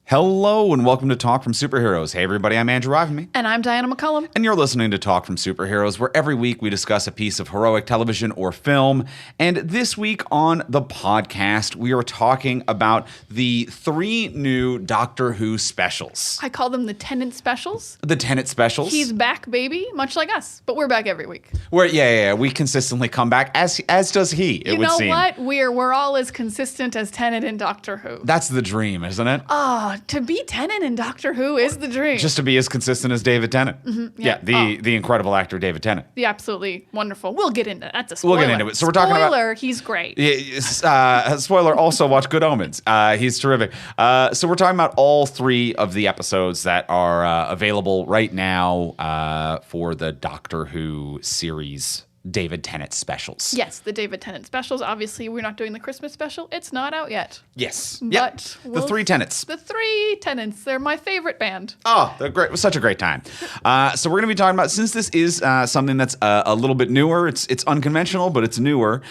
Hello and welcome to Talk from Superheroes. Hey everybody, I'm Andrew Ivanme. And I'm Diana McCullum. And you're listening to Talk from Superheroes, where every week we discuss a piece of heroic television or film. And this week on the podcast, we are talking about the 3 new Doctor Who specials. I call them the Tennant specials. The Tennant specials. He's back, baby, much like us, but we're back every week. We consistently come back, as does he, it would seem. You know what? We're all as consistent as Tennant and Doctor Who. That's the dream, isn't it? To be Tennant in Doctor Who is the dream. Just to be as consistent as David Tennant. Mm-hmm, the incredible actor David Tennant. The absolutely wonderful. We'll get into that. That's a spoiler. We'll get into it. So we're talking about... Spoiler, he's great. Spoiler, also watch Good Omens. He's terrific. So we're talking about all 3 of the episodes that are available right now for the Doctor Who series David Tennant specials. Yes, the David Tennant specials. Obviously, we're not doing the Christmas special. It's not out yet. Yes. But the 3 Tennants. The 3 Tennants. They're my favorite band. Oh, they're great. It was such a great time. So we're going to be talking about, since this is something that's a little bit newer, it's unconventional, but it's newer,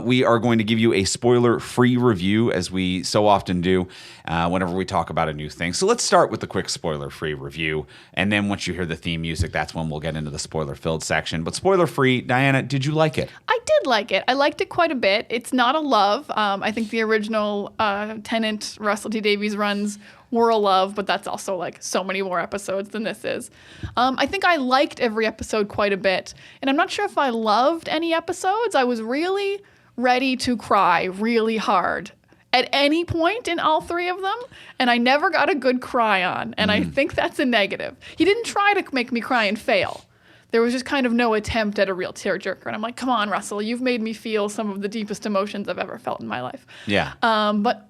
we are going to give you a spoiler-free review, as we so often do whenever we talk about a new thing. So let's start with the quick spoiler-free review, and then once you hear the theme music, that's when we'll get into the spoiler-filled section. But spoiler-free, Diana, did you like it? I did like it. I liked it quite a bit. It's not a love. I think the original Tennant, Russell T Davies runs were a love, but that's also like so many more episodes than this is. I think I liked every episode quite a bit, and I'm not sure if I loved any episodes. I was really ready to cry really hard at any point in all 3 of them, and I never got a good cry on, and I think that's a negative. He didn't try to make me cry and fail. There was just kind of no attempt at a real tearjerker, and I'm like, come on, Russell, you've made me feel some of the deepest emotions I've ever felt in my life. Yeah. But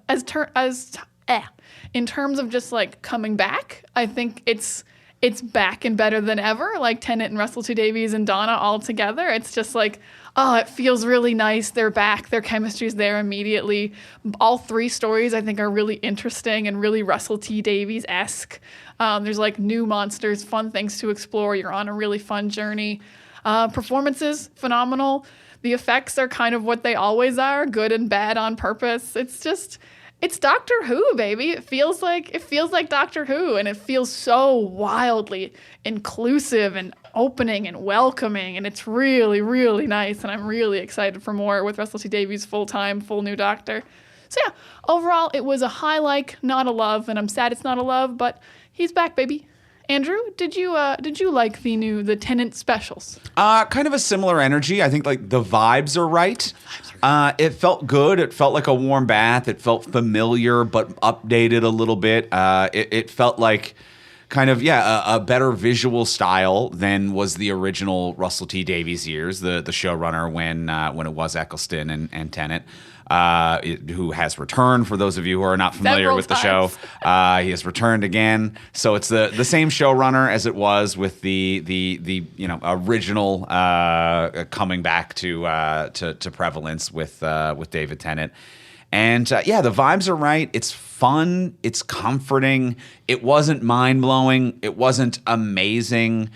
in terms of just like coming back, I think it's back and better than ever. Like Tennant and Russell T Davies and Donna all together. It's just like, oh, it feels really nice. They're back. Their chemistry's there immediately. All 3 stories I think are really interesting and really Russell T Davies-esque. There's like new monsters, fun things to explore. You're on a really fun journey. Performances, phenomenal. The effects are kind of what they always are, good and bad on purpose. It's Doctor Who, baby. It feels like Doctor Who, and it feels so wildly inclusive and opening and welcoming, and it's really, really nice, and I'm really excited for more with Russell T Davies full-time, full new Doctor. So yeah, overall, it was a high like, not a love, and I'm sad it's not a love, but he's back, baby. Andrew, did you like the Tennant specials? Kind of a similar energy. I think like the vibes are right. It felt good. It felt like a warm bath. It felt familiar, but updated a little bit. It felt like kind of, a better visual style than was the original Russell T Davies years, the showrunner when it was Eccleston and Tennant. Who has returned, for those of you who are not familiar with the show. He has returned again. So it's the same showrunner as it was with the original coming back to prevalence with David Tennant. And the vibes are right. It's fun. It's comforting. It wasn't mind-blowing. It wasn't amazing.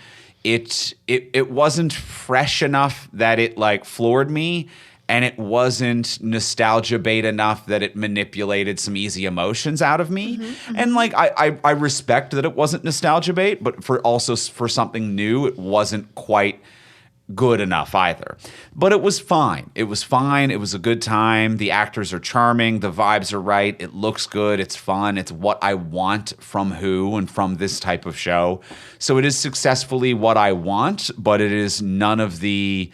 It wasn't fresh enough that it like floored me. And it wasn't nostalgia bait enough that it manipulated some easy emotions out of me. Mm-hmm. And like I respect that it wasn't nostalgia bait, but for something new, it wasn't quite good enough either. But it was fine. It was fine. It was a good time. The actors are charming. The vibes are right. It looks good. It's fun. It's what I want from Who and from this type of show. So it is successfully what I want, but it is none of the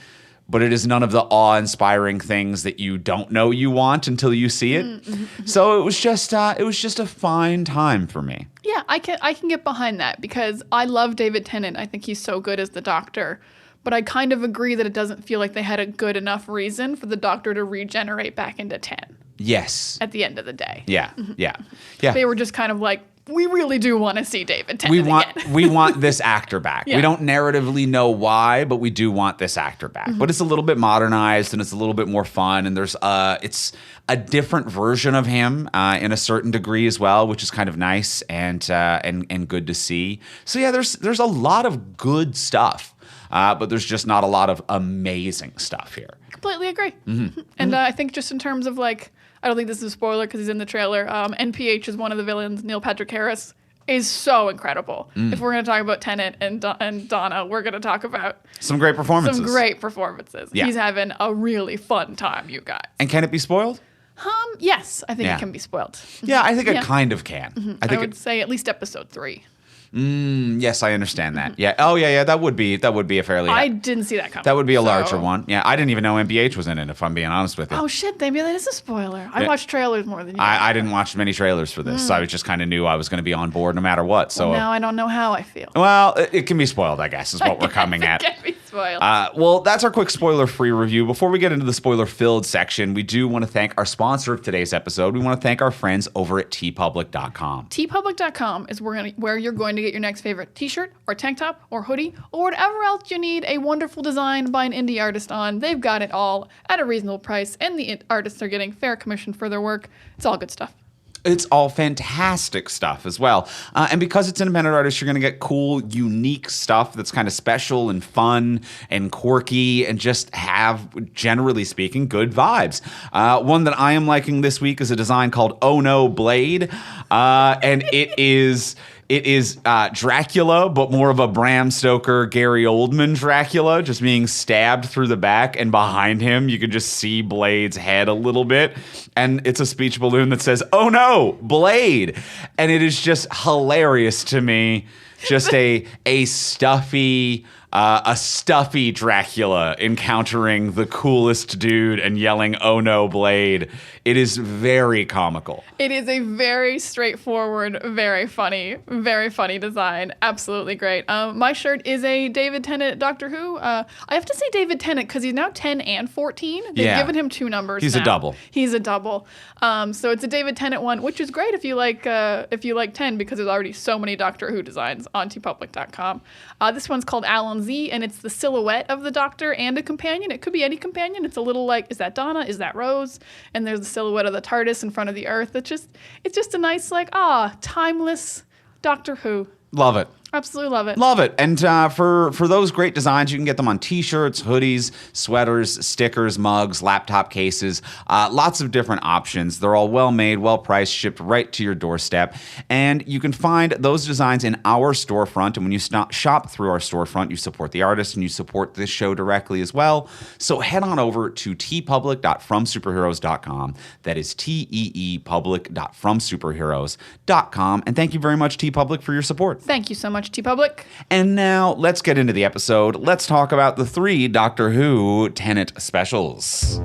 awe-inspiring things that you don't know you want until you see it. Mm-hmm. So it was just a fine time for me. Yeah, I can get behind that because I love David Tennant. I think he's so good as the Doctor. But I kind of agree that it doesn't feel like they had a good enough reason for the Doctor to regenerate back into 10. Yes. At the end of the day. Yeah, mm-hmm. yeah. They were just kind of like, we really do want to see David Tennant again. We want this actor back. Yeah. We don't narratively know why, but we do want this actor back. Mm-hmm. But it's a little bit modernized and it's a little bit more fun. And there's it's a different version of him in a certain degree as well, which is kind of nice and good to see. So yeah, there's a lot of good stuff, but there's just not a lot of amazing stuff here. Completely agree. Mm-hmm. And I think just in terms of like I don't think this is a spoiler because he's in the trailer. NPH is one of the villains. Neil Patrick Harris is so incredible. If we're going to talk about Tennant and Donna, we're going to talk about Some great performances. some great performances. Yeah. He's having a really fun time, you guys. And can it be spoiled? Yes, I think Yeah. it can be spoiled. Yeah, I think Yeah. it kind of can. I would say at least episode 3. Yes, I understand that. Yeah. Oh, yeah. That would be a fairly. I didn't see that coming. that would be a so- larger one. Yeah, I didn't even know MBH was in it. If I'm being honest with you, Oh shit, maybe that is a spoiler. I watch trailers more than you. I didn't watch many trailers for this. So I just kind of knew I was going to be on board no matter what. So Now I don't know how I feel. well, it can be spoiled, I guess, is what we're coming at. Can't be spoiled. Well, that's our quick spoiler-free review. Before we get into the spoiler-filled section, we do want to thank our sponsor of today's episode. We want to thank our friends over at tpublic.com. tpublic.com is where you're going to get your next favorite t-shirt or tank top or hoodie or whatever else you need a wonderful design by an indie artist on. They've got it all at a reasonable price, and the artists are getting fair commission for their work. It's all good stuff. It's all fantastic stuff as well. And because it's independent artists, you're going to get cool, unique stuff that's kind of special and fun and quirky and just have, generally speaking, good vibes. One that I am liking this week is a design called Oh No Blade. And it is Dracula, but more of a Bram Stoker, Gary Oldman Dracula, just being stabbed through the back, and behind him you can just see Blade's head a little bit, and it's a speech balloon that says, "Oh no, Blade," and it is just hilarious to me. Just a stuffy Dracula encountering the coolest dude and yelling, "Oh no, Blade." It is very comical. It is a very straightforward, very funny design. Absolutely great. My shirt is a David Tennant Doctor Who. I have to say David Tennant because he's now 10 and 14. They've given him 2 numbers. He's a double. He's a double. So it's a David Tennant one, which is great if you like 10 because there's already so many Doctor Who designs on tpublic.com. This one's called Alan Z, and it's the silhouette of the Doctor and a companion. It could be any companion. It's a little like, is that Donna? Is that Rose? And there's the silhouette of the TARDIS in front of the Earth. It's just a nice, like, timeless Doctor Who. Love it. Absolutely love it. Love it. And for those great designs, you can get them on t-shirts, hoodies, sweaters, stickers, mugs, laptop cases, lots of different options. They're all well-made, well-priced, shipped right to your doorstep. And you can find those designs in our storefront. And when you shop through our storefront, you support the artist and you support this show directly as well. So head on over to tpublic.fromsuperheroes.com. That is teepublic.fromsuperheroes.com. And thank you very much, TeePublic, for your support. Thank you so much, TeePublic. And now let's get into the episode. Let's talk about the 3 Doctor Who Tennant specials.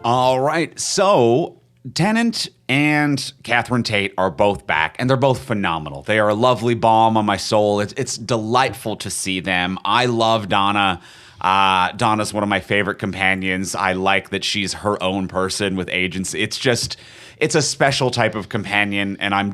All right, so Tennant and Catherine Tate are both back, and they're both phenomenal. They are a lovely balm on my soul. It's delightful to see them. I love Donna. Donna's one of my favorite companions. I like that she's her own person with agency. It's a special type of companion, and I've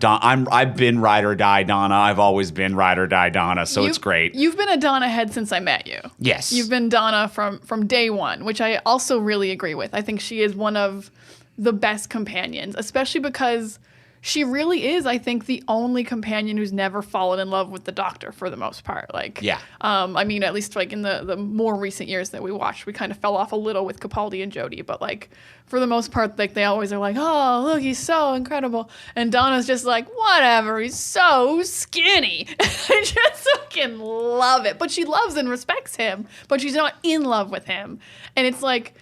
been ride or die Donna. I've always been ride or die Donna, so it's great. You've been a Donna head since I met you. Yes. You've been Donna from day one, which I also really agree with. I think she is one of the best companions, especially because she really is, I think, the only companion who's never fallen in love with the Doctor for the most part. Like, yeah. I mean, at least like in the more recent years that we watched, we kind of fell off a little with Capaldi and Jodie, but like for the most part, like they always are like, oh, look, he's so incredible, and Donna's just like, whatever, he's so skinny. I just fucking love it. But she loves and respects him, but she's not in love with him, and it's like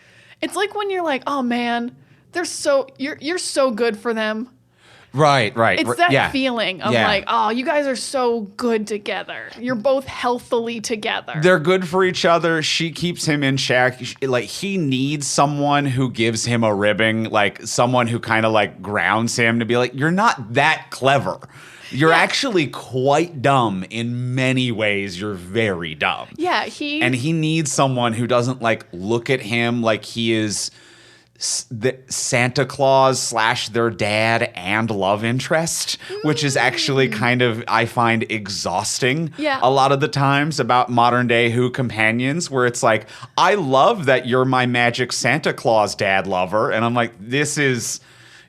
when you're like, oh man, you're so good for them. Right. It's that yeah. feeling of like, oh, you guys are so good together. You're both healthily together. They're good for each other. She keeps him in check. Like, he needs someone who gives him a ribbing, like someone who kind of like grounds him to be like, you're not that clever. You're actually quite dumb in many ways. You're very dumb. Yeah, and he needs someone who doesn't like look at him like he is the Santa Claus / their dad and love interest, which is actually kind of, I find, exhausting a lot of the times about modern day Who companions, where it's like, I love that you're my magic Santa Claus dad lover. And I'm like,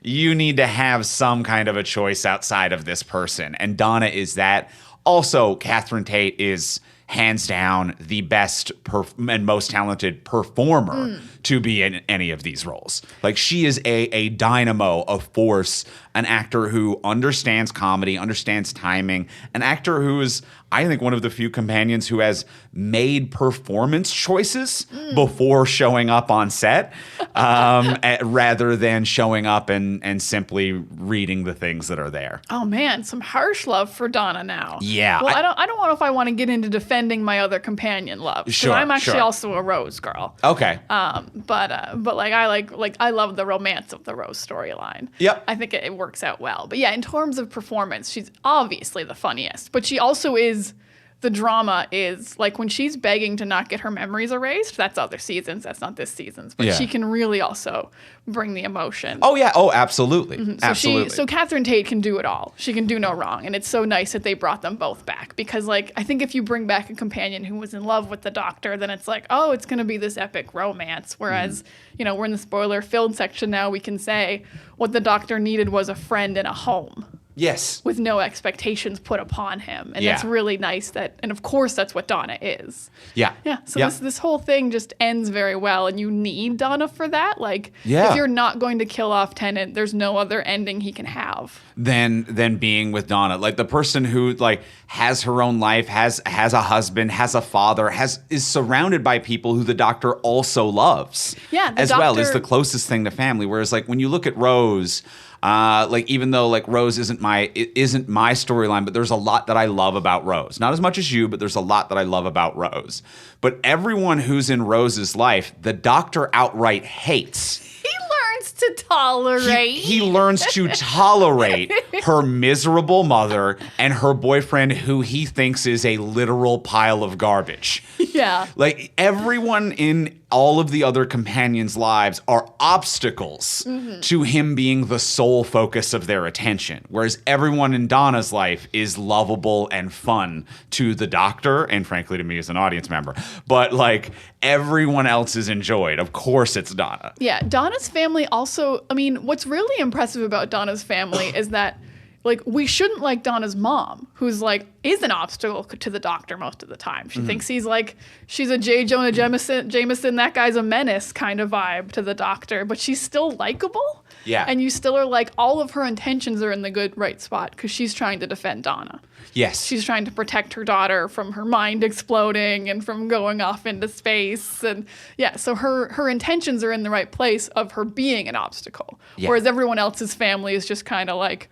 you need to have some kind of a choice outside of this person. And Donna is that. Also, Catherine Tate is hands down the best and most talented performer to be in any of these roles. Like, she is a dynamo of force, an actor who understands comedy, understands timing, an actor who is, I think, one of the few companions who has made performance choices before showing up on set, rather than showing up and simply reading the things that are there. Oh man, some harsh love for Donna now. Yeah. Well, I don't know if I want to get into defending my other companion love. Sure. I'm actually also a Rose girl. Okay. But I love the romance of the Rose storyline. Yep. I think it works out well. But yeah, in terms of performance, she's obviously the funniest. But she also is, the drama is, like, when she's begging to not get her memories erased, that's other seasons, that's not this season's. But she can really also bring the emotion. Oh, yeah. Oh, absolutely. Absolutely. So Catherine Tate can do it all. She can do no wrong. And it's so nice that they brought them both back. Because, like, I think if you bring back a companion who was in love with the Doctor, then it's like, oh, it's going to be this epic romance. Whereas, we're in the spoiler-filled section now, we can say what the Doctor needed was a friend and a home. Yes. With no expectations put upon him. And that's really nice and of course that's what Donna is. Yeah. Yeah. So this whole thing just ends very well, and you need Donna for that. Like, if you're not going to kill off Tennant, there's no other ending he can have than being with Donna. Like, the person who, like, has her own life, has a husband, has a father, is surrounded by people who the Doctor also loves. Yeah. As well, is the closest thing to family. Whereas, like, when you look at Rose, like, even though, like, Rose isn't my storyline, but there's a lot that I love about Rose. Not as much as you, but there's a lot that I love about Rose. But everyone who's in Rose's life, the Doctor outright hates. He learns to tolerate. He learns to tolerate her miserable mother and her boyfriend, who he thinks is a literal pile of garbage. Yeah. Like, everyone in all of the other companions' lives are obstacles to him being the sole focus of their attention. Whereas everyone in Donna's life is lovable and fun to the Doctor, and frankly to me as an audience member. But, like, everyone else is enjoyed. Of course it's Donna. Yeah, Donna's family also, I mean, what's really impressive about Donna's family is that, like, we shouldn't like Donna's mom, who's, like, is an obstacle to the Doctor most of the time. She thinks she's a J. Jonah Jameson, that guy's a menace kind of vibe to the Doctor, but she's still likable. Yeah. And you still are like, all of her intentions are in the good, right spot, because she's trying to defend Donna. Yes. She's trying to protect her daughter from her mind exploding and from going off into space. And yeah, so her intentions are in the right place of her being an obstacle. Yeah. Whereas everyone else's family is just kind of like,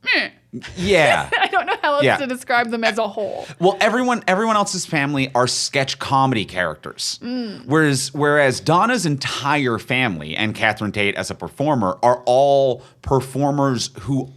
meh. Yeah. I don't know how else to describe them as a whole. Well, everyone else's family are sketch comedy characters. Whereas Donna's entire family and Catherine Tate as a performer are all performers who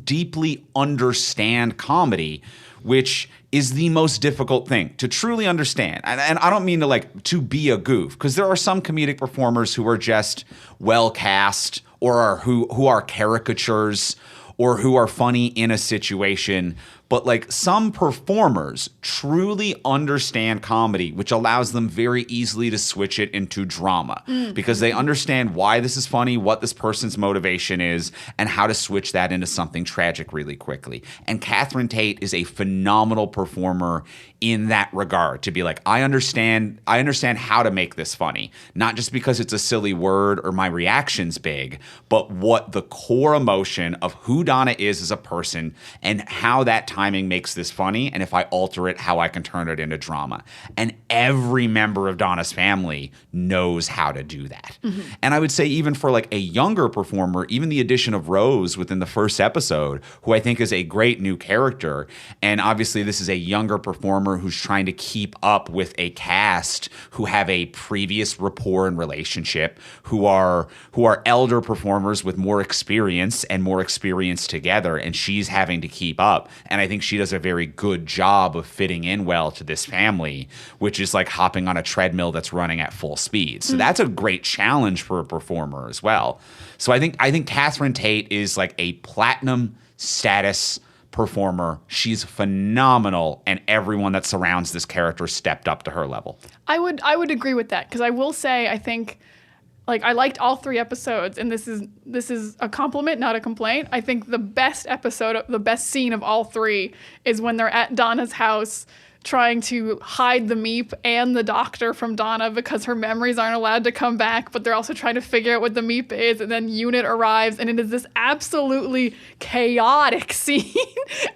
deeply understand comedy, which is the most difficult thing to truly understand. And I don't mean to be a goof, because there are some comedic performers who are just well cast or who are caricatures, or who are funny in a situation. But, like, some performers truly understand comedy, which allows them very easily to switch it into drama because they understand why this is funny, what this person's motivation is, and how to switch that into something tragic really quickly. And Catherine Tate is a phenomenal performer in that regard, to be like, I understand how to make this funny, not just because it's a silly word or my reaction's big, but what the core emotion of who Donna is as a person and how that timing makes this funny, and if I alter it, how I can turn it into drama. And every member of Donna's family knows how to do that. And I would say, even for, like, a younger performer, even the addition of Rose within the first episode, who I think is a great new character, and obviously this is a younger performer who's trying to keep up with a cast who have a previous rapport and relationship, who are elder performers with more experience and more experience together, and she's having to keep up. And I I think she does a very good job of fitting in well to this family, which is like hopping on a treadmill that's running at full speed. So that's a great challenge for a performer as well. So I think Catherine Tate is like a platinum status performer. She's phenomenal, and everyone that surrounds this character stepped up to her level. I would agree with that, because I will say I think like I liked all 3 episodes, and this is a compliment, not a complaint. I think the best scene of all 3 is when they're at Donna's house trying to hide the Meep and the doctor from Donna because her memories aren't allowed to come back, but they're also trying to figure out what the Meep is, and then Unit arrives, and it is this absolutely chaotic scene,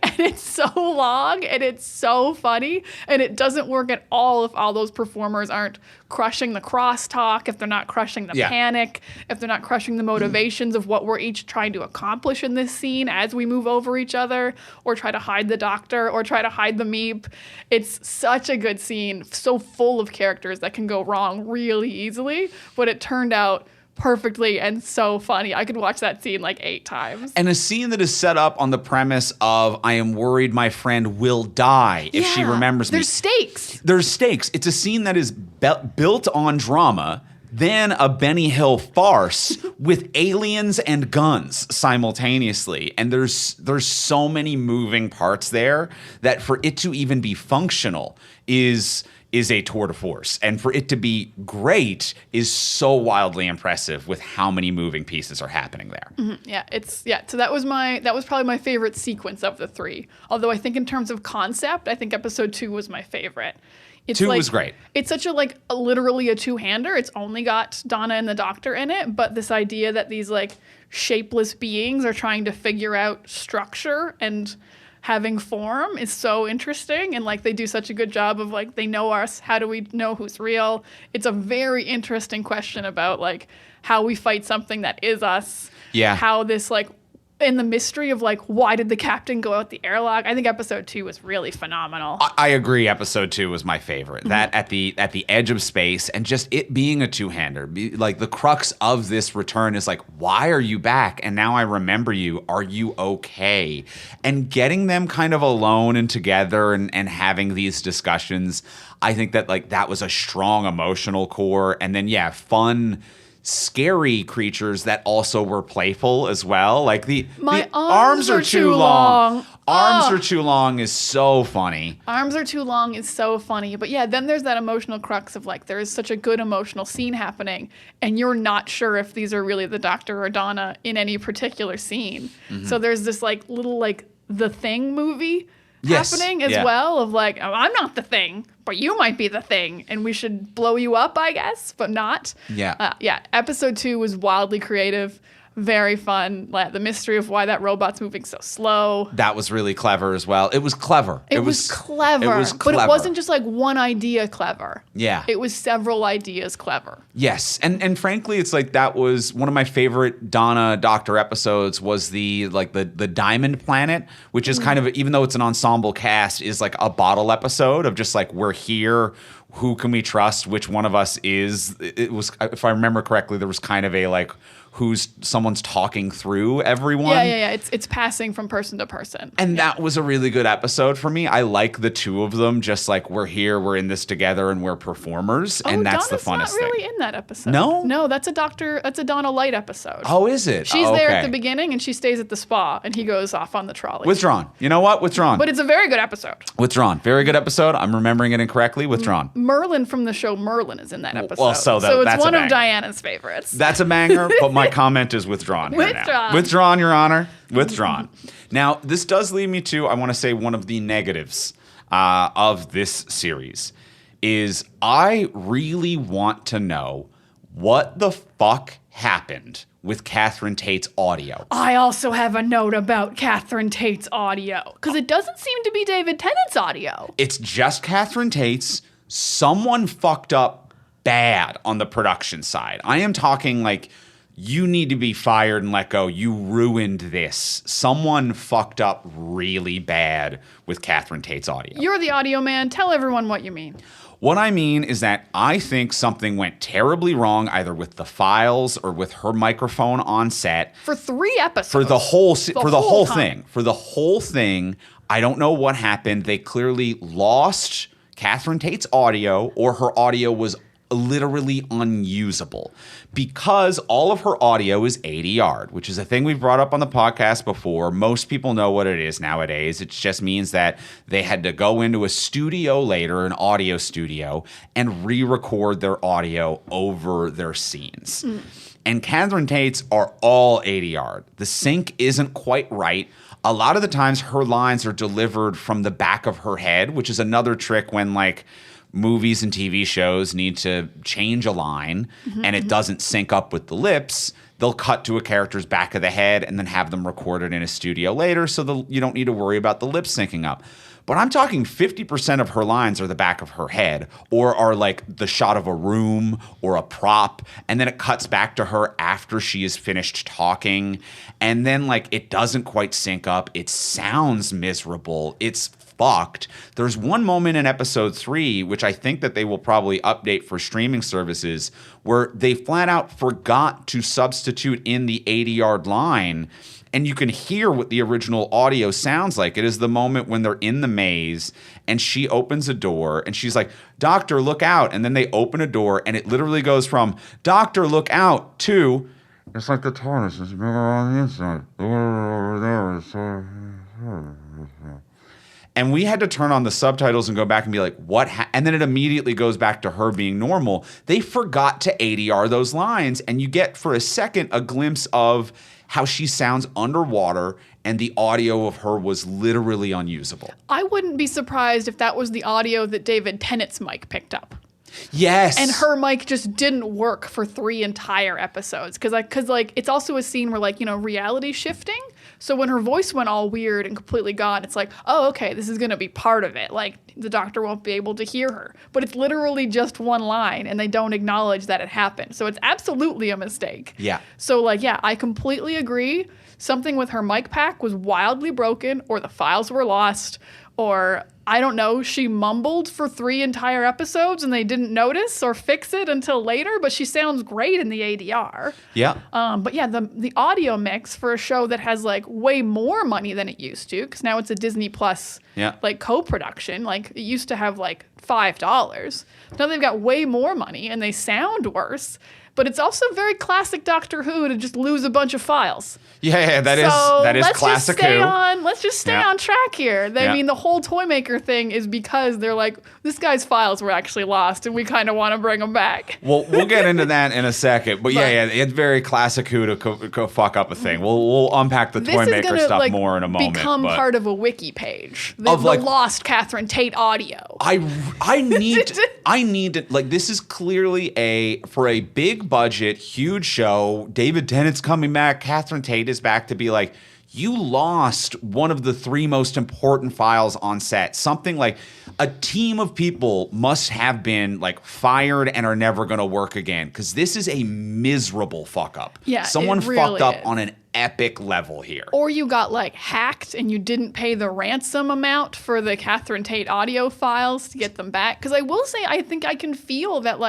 and it's so long, and it's so funny, and it doesn't work at all if all those performers aren't crushing the crosstalk, if they're not crushing the panic, if they're not crushing the motivations of what we're each trying to accomplish in this scene as we move over each other, or try to hide the doctor, or try to hide the Meep. It's such a good scene, so full of characters that can go wrong really easily, but it turned out perfectly and so funny. I could watch that scene like 8 times. And a scene that is set up on the premise of, I am worried my friend will die if she remembers me. There's stakes. There's stakes. It's a scene that is built on drama, then a Benny Hill farce with aliens and guns simultaneously. And there's so many moving parts there that for it to even be functional is a tour de force. And for it to be great is so wildly impressive with how many moving pieces are happening there. Mm-hmm. So that was probably my favorite sequence of the 3. Although I think in terms of concept, I think episode 2 was my favorite. It's 2 was great. It's such literally a 2-hander. It's only got Donna and the doctor in it, but this idea that these like shapeless beings are trying to figure out structure and having form is so interesting, and like they do such a good job of like, they know us, how do we know who's real? It's a very interesting question about like how we fight something that is us. Yeah. How this like, and the mystery of like, why did the captain go out the airlock? I think episode 2 was really phenomenal. I agree. Episode 2 was my favorite. Mm-hmm. That at the edge of space, and just it being a 2-hander, like the crux of this return is like, why are you back? And now I remember you. Are you okay? And getting them kind of alone and together and having these discussions, I think that like that was a strong emotional core. And then fun, scary creatures that also were playful as well. Like the arms are too long. Arms are too long is so funny. Arms are too long is so funny. But then there's that emotional crux of like, there is such a good emotional scene happening, and you're not sure if these are really the doctor or Donna in any particular scene. Mm-hmm. So there's this like little like The Thing movie happening as well of like, oh, I'm not the Thing, but you might be the Thing, and we should blow you up, I guess, but not. Episode 2 was wildly creative, very fun. The mystery of why that robot's moving so slow. That was really clever as well. It was clever. It was clever. But it wasn't just like one idea clever. Yeah. It was several ideas clever. Yes. And frankly, it's like that was one of my favorite Donna Doctor episodes was the Diamond Planet, which is kind of, even though it's an ensemble cast, is like a bottle episode of just like, we're here. Who can we trust? Which one of us is? It was, if I remember correctly, there was kind of a like, someone's talking through everyone. Yeah. It's passing from person to person. And that was a really good episode for me. I like the two of them, just like we're here, we're in this together, and we're performers. And that's Donna's the funnest thing. Not really in that episode. No, that's a Donna Light episode. Oh, is it? She's there at the beginning, and she stays at the spa, and he goes off on the trolley. Withdrawn. You know what? Withdrawn. But it's a very good episode. Withdrawn. Very good episode. I'm remembering it incorrectly. Withdrawn. Merlin from the show Merlin is in that episode. Well, so it's that's one of Diana's favorites. That's a banger, but my comment is withdrawn. Withdrawn, Your Honor. Withdrawn. Now, this does lead me to, I want to say, one of the negatives of this series is I really want to know what the fuck happened with Catherine Tate's audio. I also have a note about Catherine Tate's audio, because it doesn't seem to be David Tennant's audio. It's just Catherine Tate's. Someone fucked up bad on the production side. I am talking like, you need to be fired and let go. You ruined this. Someone fucked up really bad with Catherine Tate's audio. You're the audio man. Tell everyone what you mean. What I mean is that I think something went terribly wrong either with the files or with her microphone on set. For 3 episodes. For the whole thing. For the whole thing, I don't know what happened. They clearly lost Catherine Tate's audio, or her audio was literally unusable, because all of her audio is ADR, which is a thing we've brought up on the podcast before. Most people know what it is nowadays. It just means that they had to go into a studio later, an audio studio, and re-record their audio over their scenes. And Catherine Tate's are all ADR. The sync isn't quite right. A lot of the times her lines are delivered from the back of her head, which is another trick when like movies and TV shows need to change a line and it doesn't sync up with the lips. They'll cut to a character's back of the head and then have them recorded in a studio later, so you don't need to worry about the lips syncing up. But I'm talking 50% of her lines are the back of her head, or are like the shot of a room or a prop, and then it cuts back to her after she is finished talking, and then like it doesn't quite sync up. It sounds miserable. It's fucked. There's one moment in episode 3, which I think that they will probably update for streaming services, where they flat out forgot to substitute in the 80-yard line. And you can hear what the original audio sounds like. It is the moment when they're in the maze and she opens a door and she's like, "Doctor, look out." And then they open a door and it literally goes from "Doctor, look out" to "It's like the TARDIS is bigger on the inside. The door over there is so..." And we had to turn on the subtitles and go back and be like, what? And then it immediately goes back to her being normal. They forgot to ADR those lines. And you get for a second a glimpse of how she sounds underwater, and the audio of her was literally unusable. I wouldn't be surprised if that was the audio that David Tennant's mic picked up. Yes. And her mic just didn't work for 3 entire episodes. Because it's also a scene where, reality shifting. So when her voice went all weird and completely gone, it's like, oh, okay, this is going to be part of it. Like, the doctor won't be able to hear her. But it's literally just one line, and they don't acknowledge that it happened. So it's absolutely a mistake. Yeah. So, I completely agree. Something with her mic pack was wildly broken, or the files were lost, or I don't know, she mumbled for 3 entire episodes and they didn't notice or fix it until later, but she sounds great in the ADR. Yeah. But yeah, the audio mix for a show that has way more money than it used to, because now it's a Disney Plus co-production. It used to have $5. Now they've got way more money and they sound worse. But it's also very classic Doctor Who to just lose a bunch of files. Yeah, that is classic Who. Let's just stay on track here. I mean, the whole Toymaker thing is because they're like, this guy's files were actually lost, and we kind of want to bring them back. Well, we'll get into that in a second. But it's very classic Who to go fuck up a thing. We'll unpack the Toymaker stuff more in a moment. Become part of a wiki page. The lost Catherine Tate audio. I need to, this is clearly for a big budget, huge show. David Tennant's coming back. Catherine Tate is back to be like, you lost one of the 3 most important files on set. Something like a team of people must have been fired and are never going to work again, because this is a miserable fuck up. Yeah, someone it really fucked up is. on an epic level here. Or you got hacked and you didn't pay the ransom amount for the Catherine Tate audio files to get them back. Because I will say, I think I can feel that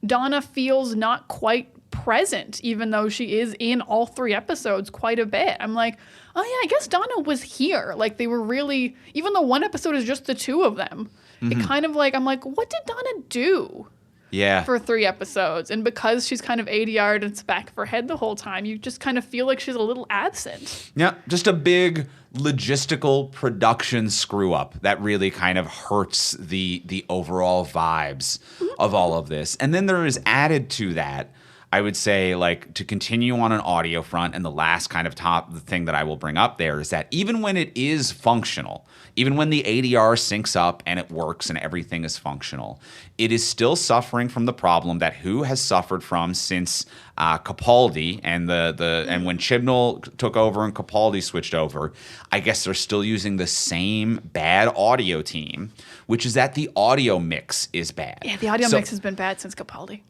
Donna feels not quite present, even though she is in all 3 episodes quite a bit. I'm like, oh yeah, I guess Donna was here. They were really, even though one episode is just the 2 of them, it kind of I'm like, what did Donna do? Yeah. For 3 episodes. And because she's kind of ADR'd and it's back of her head the whole time, you just kind of feel like she's a little absent. Yeah, just a big logistical production screw up that really kind of hurts the overall vibes of all of this. And then there is added to that, I would say, to continue on an audio front, and the last kind of the thing that I will bring up there is that even when it is functional, even when the ADR syncs up and it works and everything is functional, it is still suffering from the problem that Who has suffered from since Capaldi and and when Chibnall took over and Capaldi switched over. I guess they're still using the same bad audio team, which is that the audio mix is bad. Yeah, the audio mix has been bad since Capaldi.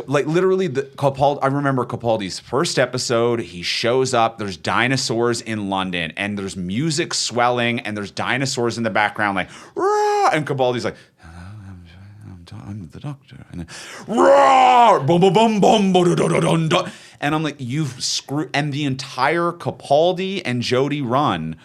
Literally Capaldi. I remember Capaldi's first episode. He shows up. There's dinosaurs in London, and there's music swelling, and there's dinosaurs in the background, Rah! And Capaldi's like, I'm the doctor. And then, roar, boom, boom, boom, boom, boom, dun, dun, dun. And I'm like, you've screwed. And the entire Capaldi and Jodie run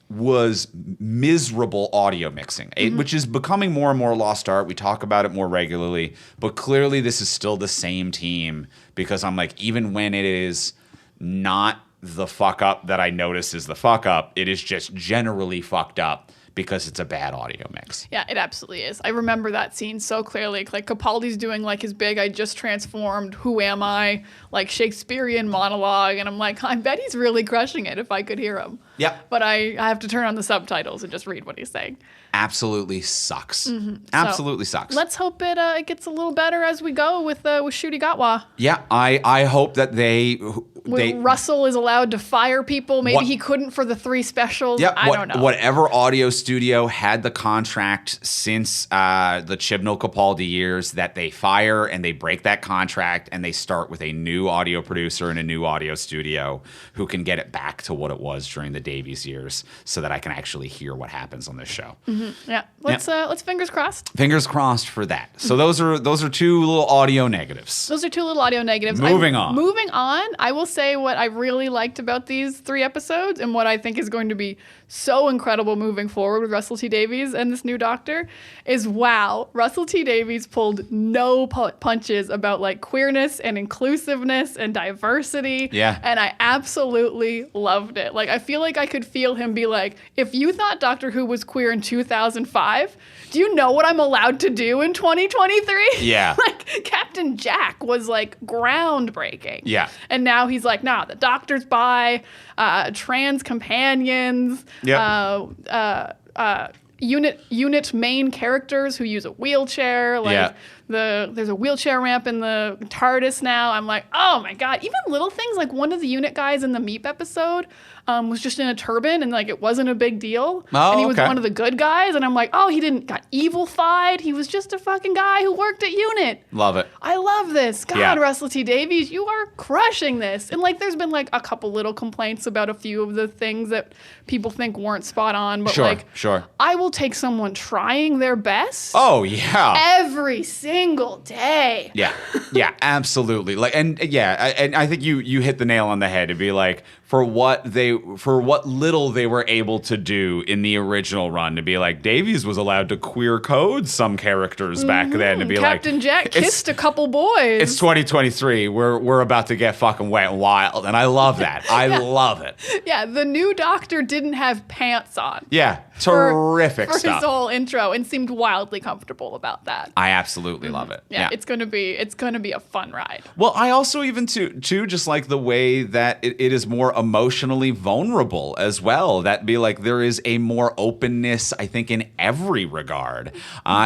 was miserable audio mixing, which is becoming more and more lost art. We talk about it more regularly, but clearly this is still the same team, because I'm like, even when it is not the fuck up that I notice is the fuck up, it is just generally fucked up because it's a bad audio mix. Yeah, it absolutely is. I remember that scene so clearly. Like Capaldi's doing like his big, I just transformed, who am I, like Shakespearean monologue. And I'm like, I bet he's really crushing it if I could hear him. Yeah. But I have to turn on the subtitles and just read what he's saying. Absolutely sucks. Absolutely sucks. Let's hope it gets a little better as we go with Shooty Gatwa. Yeah, I hope that they Russell is allowed to fire people. Maybe he couldn't for the 3 specials. Yeah, I don't know. Whatever audio studio had the contract since the Chibnall Capaldi years, that they fire and they break that contract and they start with a new audio producer and a new audio studio who can get it back to what it was during the Davies years, so that I can actually hear what happens on this show. Yeah, let's fingers crossed. Fingers crossed for that. So those are 2 little audio negatives. Those are 2 little audio negatives. Moving on. I will say what I really liked about these 3 episodes, and what I think is going to be so incredible moving forward with Russell T Davies and this new Doctor, is wow, Russell T Davies pulled no punches about like queerness and inclusiveness and diversity. Yeah. And I absolutely loved it. Like, I feel like I could feel him be like, if you thought Doctor Who was queer in 2005, do you know what I'm allowed to do in 2023? Yeah. Like, Captain Jack was like groundbreaking. Yeah. And now he's like, nah, the Doctor's bi, trans companions, unit main characters who use a wheelchair. Like, there's a wheelchair ramp in the TARDIS now. I'm like, oh my God. Even little things like one of the unit guys in the Meep episode was just in a turban, and like it wasn't a big deal. And he was one of the good guys. And I'm like, oh, he didn't got evil-fied. He was just a fucking guy who worked at unit. Love it. I love this. God, Russell T Davies, you are crushing this. And like, there's been like a couple little complaints about a few of the things that people think weren't spot on. But Sure. I will take someone trying their best. Oh yeah. Every single day. Yeah, absolutely. Like, and I think you hit the nail on the head. It'd be like, for what little they were able to do in the original run, to be like, Davies was allowed to queer code some characters back then, to be Captain Jack kissed a couple boys. It's 2023. We're about to get fucking wet and wild, and I love that. I love it. Yeah, the new Doctor didn't have pants on. Yeah, terrific for stuff. His whole intro, and seemed wildly comfortable about that. I absolutely love it. Yeah, it's gonna be a fun ride. Well, I also even too just like the way that it is more emotionally vulnerable as well. That be like, there is a more openness, I think, in every regard.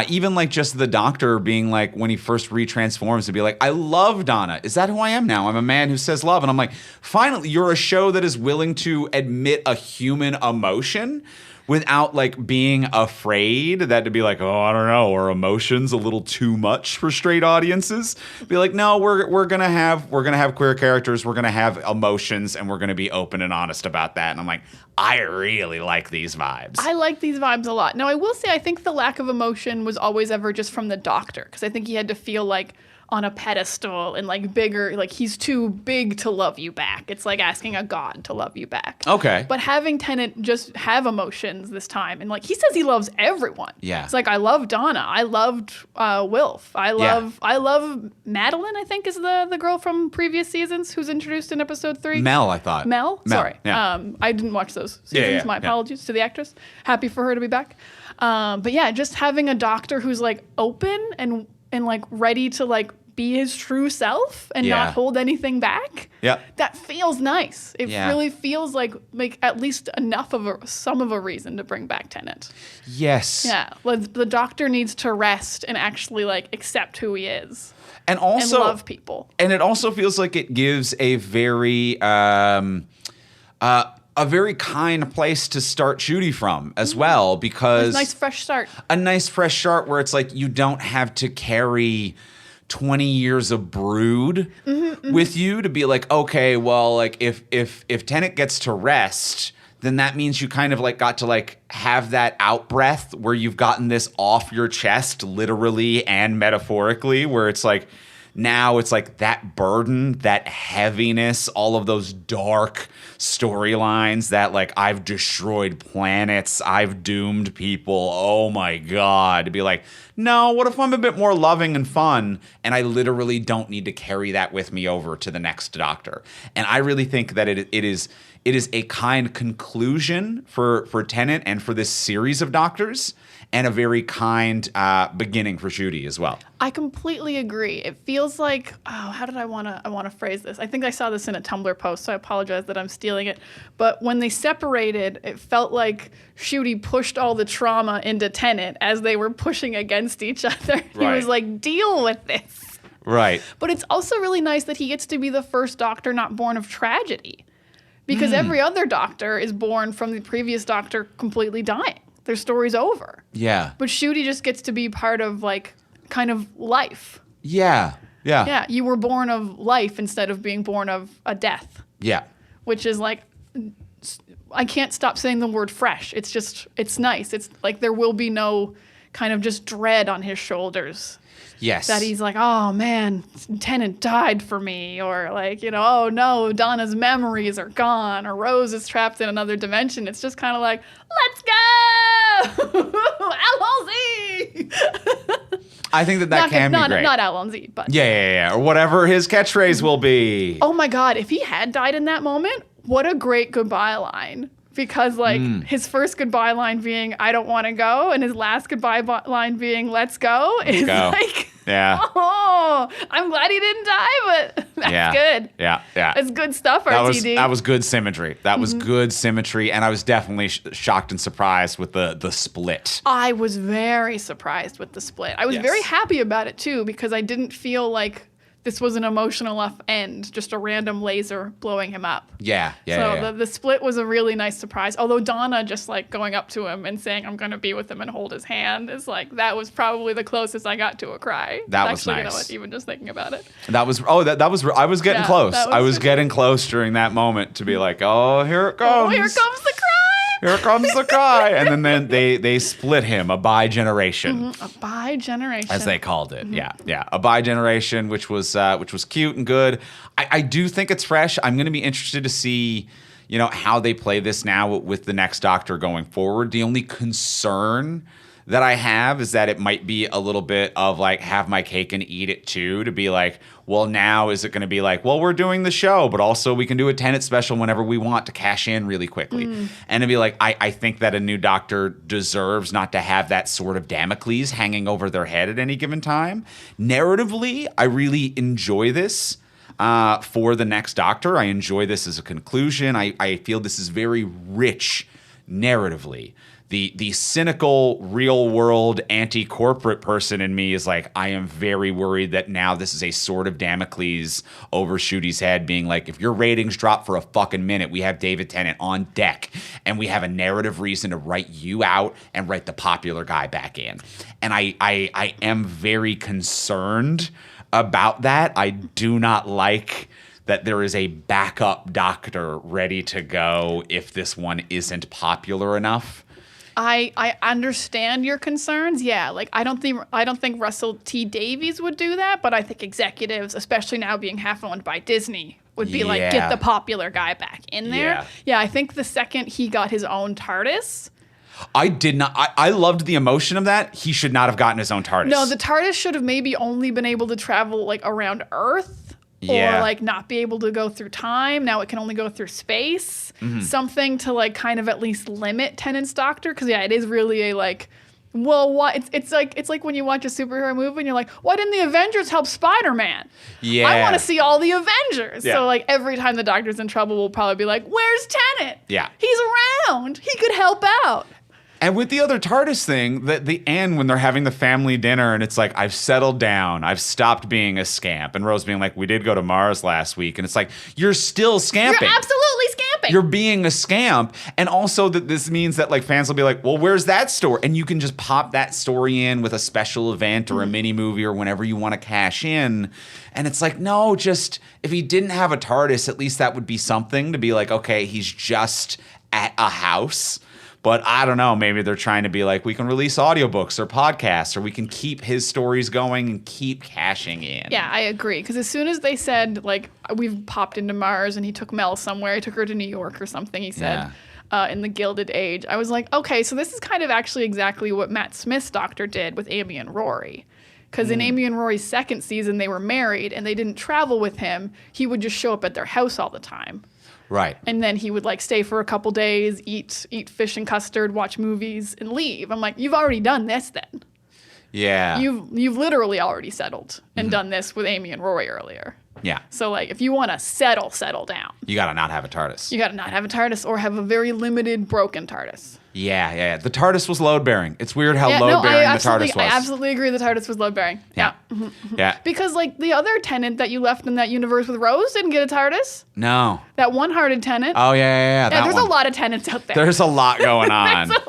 Even like just the Doctor being like, when he first retransforms, to be like, I love Donna. Is that who I am now? I'm a man who says love. And I'm like, finally, you're a show that is willing to admit a human emotion without like being afraid that, to be like, oh, I don't know, are emotions a little too much for straight audiences? Be like, no, we're gonna have queer characters, we're gonna have emotions, and we're gonna be open and honest about that. And I'm like, I really like these vibes. I like these vibes a lot. Now, I will say, I think the lack of emotion was always ever just from the Doctor, because I think he had to feel like on a pedestal and like bigger, like he's too big to love you back. It's like asking a god to love you back. Okay. But having Tennant just have emotions this time, and like he says he loves everyone. Yeah. It's like, I love Donna. I loved Wilf. I love Madeline, I think is the girl from previous seasons who's introduced in episode 3. Mel, I thought. Mel? Sorry. Yeah. I didn't watch those seasons. My apologies to the actress. Happy for her to be back. But yeah, just having a Doctor who's like open and like ready to like be his true self and not hold anything back. Yeah. That feels nice. It really feels like at least enough of some of a reason to bring back Tennant. Yes. Yeah. The Doctor needs to rest and actually like accept who he is. And also love people. And it also feels like it gives a very kind place to start Shooty from as well, because a nice fresh start. A nice fresh start where it's like, you don't have to carry 20 years of brood with you to be like, okay, well, like if Tennant gets to rest, then that means you kind of like got to like have that out breath where you've gotten this off your chest, literally and metaphorically, where it's like, now it's like that burden, that heaviness, all of those dark storylines that like I've destroyed planets, I've doomed people. Oh my God. To be like, no, what if I'm a bit more loving and fun and I literally don't need to carry that with me over to the next Doctor? And I really think that it is a kind conclusion for Tennant and for this series of Doctors, and a very kind beginning for Ncuti as well. I completely agree. It feels like, how did I want to phrase this? I think I saw this in a Tumblr post, so I apologize that I'm stealing it. But when they separated, it felt like Ncuti pushed all the trauma into Tennant as they were pushing against each other. Right. He was like, deal with this. Right. But it's also really nice that he gets to be the first Doctor not born of tragedy. Because every other Doctor is born from the previous Doctor completely dying. Their story's over. Yeah. But Ncuti just gets to be part of, like, kind of life. Yeah. Yeah. Yeah, you were born of life instead of being born of a death. Yeah. Which is, like, I can't stop saying the word fresh. It's just, it's nice. It's like there will be no kind of just dread on his shoulders. Yes. That he's like, oh man, Tennant died for me. Or like, you know, oh no, Donna's memories are gone. Or Rose is trapped in another dimension. It's just kind of like, let's go! Alonzi! I think that can be great. Not Alonzi, but. Yeah. Or whatever his catchphrase will be. Oh my God, if he had died in that moment, what a great goodbye line. Because, like, his first goodbye line being, I don't want to go, and his last goodbye line being, let's go, is like, oh, I'm glad he didn't die, but that's good. Yeah. It's good stuff, RTD. That was good symmetry. That was good symmetry, and I was definitely shocked and surprised with the split. I was very surprised with the split. I was very happy about it, too, because I didn't feel like this was an emotional enough end, just a random laser blowing him up. Yeah. So the split was a really nice surprise. Although Donna just like going up to him and saying, I'm going to be with him and hold his hand is like, that was probably the closest I got to a cry. That was actually, nice. You know what, even just thinking about it. That was I was getting close. I was getting close during that moment to be like, oh, here it comes. Oh, here comes the cry. Here comes the cry. And then they split him, a bi-generation. A bi-generation. As they called it. Yeah. A bi-generation, which was cute and good. I do think it's fresh. I'm going to be interested to see, you know, how they play this now with the next Doctor going forward. The only concern that I have is that it might be a little bit of like have my cake and eat it too, to be like, well, now is it going to be like, well, we're doing the show, but also we can do a Tennant special whenever we want to cash in really quickly. And to be like, I think that a new Doctor deserves not to have that sort of Damocles hanging over their head at any given time. Narratively, I really enjoy this. For the next Doctor, I enjoy this as a conclusion. I feel this is very rich narratively. The cynical, real-world, anti-corporate person in me is like, I am very worried that now this is a sword of Damocles over Ncuti's head, being like, if your ratings drop for a fucking minute, we have David Tennant on deck, and we have a narrative reason to write you out and write the popular guy back in. And I am very concerned about that. I do not like that there is a backup Doctor ready to go if this one isn't popular enough. I understand your concerns. Yeah, like I don't think Russell T Davies would do that, but I think executives, especially now being half owned by Disney, would be like, get the popular guy back in there. Yeah, I think the second he got his own TARDIS. I did not. I loved the emotion of that. He should not have gotten his own TARDIS. No, the TARDIS should have maybe only been able to travel like around Earth. Or like not be able to go through time. Now it can only go through space. Something to like kind of at least limit Tennant's Doctor. Because it is really a like, well, what it's like when you watch a superhero movie and you're like, why didn't the Avengers help Spider-Man? Yeah, I want to see all the Avengers. Yeah. So like every time the Doctor's in trouble, we'll probably be like, where's Tennant? Yeah, he's around. He could help out. And with the other TARDIS thing, the end when they're having the family dinner and it's like, I've settled down. I've stopped being a scamp. And Rose being like, we did go to Mars last week. And it's like, you're still scamping. You're absolutely scamping. You're being a scamp. And also that this means that like fans will be like, well, where's that story? And you can just pop that story in with a special event or a mini movie or whenever you want to cash in. And it's like, no, just if he didn't have a TARDIS, at least that would be something to be like, okay, he's just at a house. But I don't know. Maybe they're trying to be like, we can release audiobooks or podcasts, or we can keep his stories going and keep cashing in. Yeah, I agree. Because as soon as they said, like, we've popped into Mars and he took Mel somewhere, he took her to New York or something, he said, in the Gilded Age, I was like, okay, so this is kind of actually exactly what Matt Smith's doctor did with Amy and Rory. Because in Amy and Rory's second season, they were married and they didn't travel with him. He would just show up at their house all the time. Right. And then he would like stay for a couple days, eat fish and custard, watch movies, and leave. I'm like, you've already done this then. Yeah. You've literally already settled and done this with Amy and Rory earlier. Yeah. So like, if you want to settle down, You got to not have a TARDIS. you got to not have a TARDIS or have a very limited broken TARDIS. Yeah. The TARDIS was load bearing. It's weird how load bearing the TARDIS was. I absolutely agree the TARDIS was load bearing. Yeah. Yeah. Because like the other Tennant that you left in that universe with Rose didn't get a TARDIS. No. That one-hearted Tennant. Oh yeah. Yeah, there's one. a lot of Tennants out there. There's a lot going on. There's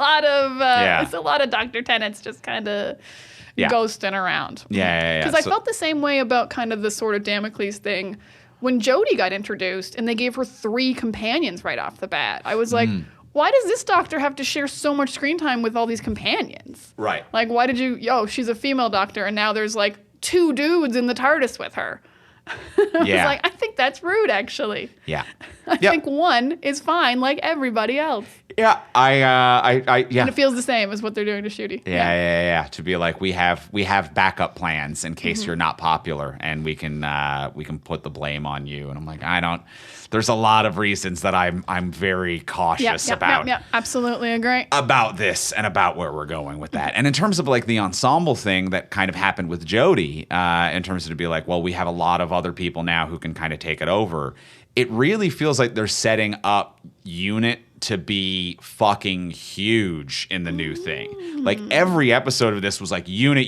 a lot of Dr. Tennants just kind of ghosting around. Yeah. Because I felt the same way about kind of the sort of Damocles thing when Jodie got introduced and they gave her 3 companions right off the bat. I was like, why does this doctor have to share so much screen time with all these companions? Right. Like, why did she's a female doctor and now there's like 2 dudes in the TARDIS with her. I was like, I think that's rude, actually. Yeah. I think 1 is fine, like everybody else. Yeah. I And it feels the same as what they're doing to Shooty. Yeah. To be like, we have backup plans in case you're not popular, and we can put the blame on you. And I'm like, there's a lot of reasons that I'm very cautious about. Yeah, absolutely agree. About this and about where we're going with that. And in terms of like the ensemble thing that kind of happened with Jodie, in terms of to be like, well, we have a lot of other people now who can kind of take it over. It really feels like they're setting up Unit to be fucking huge in the new thing. Like every episode of this was like unit.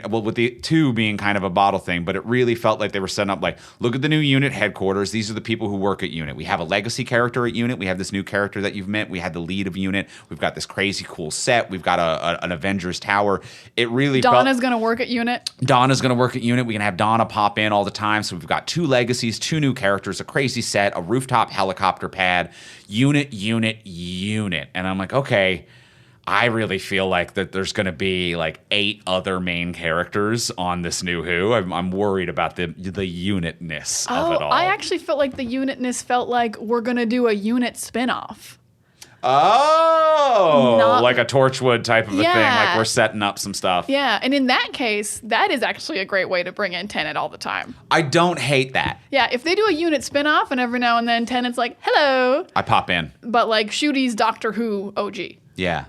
Well, with the 2 being kind of a bottle thing, but it really felt like they were setting up like, look at the new Unit headquarters. These are the people who work at Unit. We have a legacy character at Unit. We have this new character that you've met. We had the lead of Unit. We've got this crazy cool set. We've got an Avengers Tower. It really Donna's going to work at Unit. Donna's going to work at Unit. We can have Donna pop in all the time. So we've got 2 legacies, 2 new characters, a crazy set, a rooftop helicopter pad, Unit. And I'm like, okay, I really feel like that there's going to be like 8 other main characters on this new Who. I'm worried about the unitness of it all. I actually felt like the unitness felt like we're going to do a Unit spinoff. Like a Torchwood type of a thing. Like we're setting up some stuff. Yeah, and in that case, that is actually a great way to bring in Tennant all the time. I don't hate that. Yeah, if they do a Unit spinoff and every now and then Tennant's like, hello. I pop in. But like Shooty's Doctor Who OG. Yeah.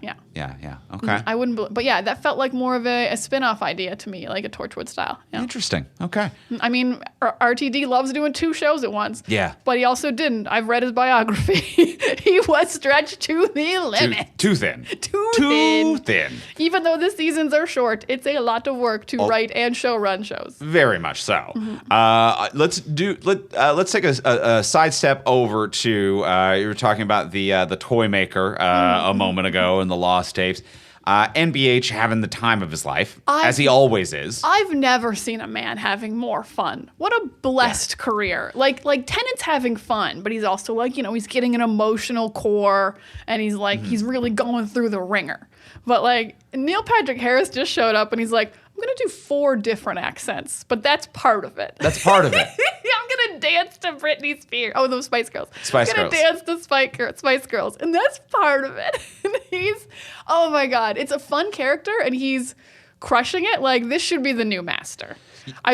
Okay. I wouldn't, but yeah, that felt like more of a spin-off idea to me, like a Torchwood style. Yeah. Interesting. Okay. I mean, RTD loves doing 2 shows at once. Yeah. But he also didn't. I've read his biography. He was stretched to the limit. Too thin. Too thin. Even though the seasons are short, it's a lot of work to write and run shows. Very much so. Let's take a sidestep over to you were talking about the toy maker a moment ago in the Lost Tapes. NBH having the time of his life, as he always is. I've never seen a man having more fun. What a blessed career. Like Tennant's having fun, but he's also like, he's getting an emotional core, and he's like, he's really going through the ringer. But like, Neil Patrick Harris just showed up, and he's like, I'm going to do 4 different accents, but that's part of it. That's part of it. I'm going to dance to Britney Spears. Oh, those Spice Girls. I'm going to dance to Spice Girls, and that's part of it. And oh my God, it's a fun character, and he's crushing it. Like, this should be the new Master.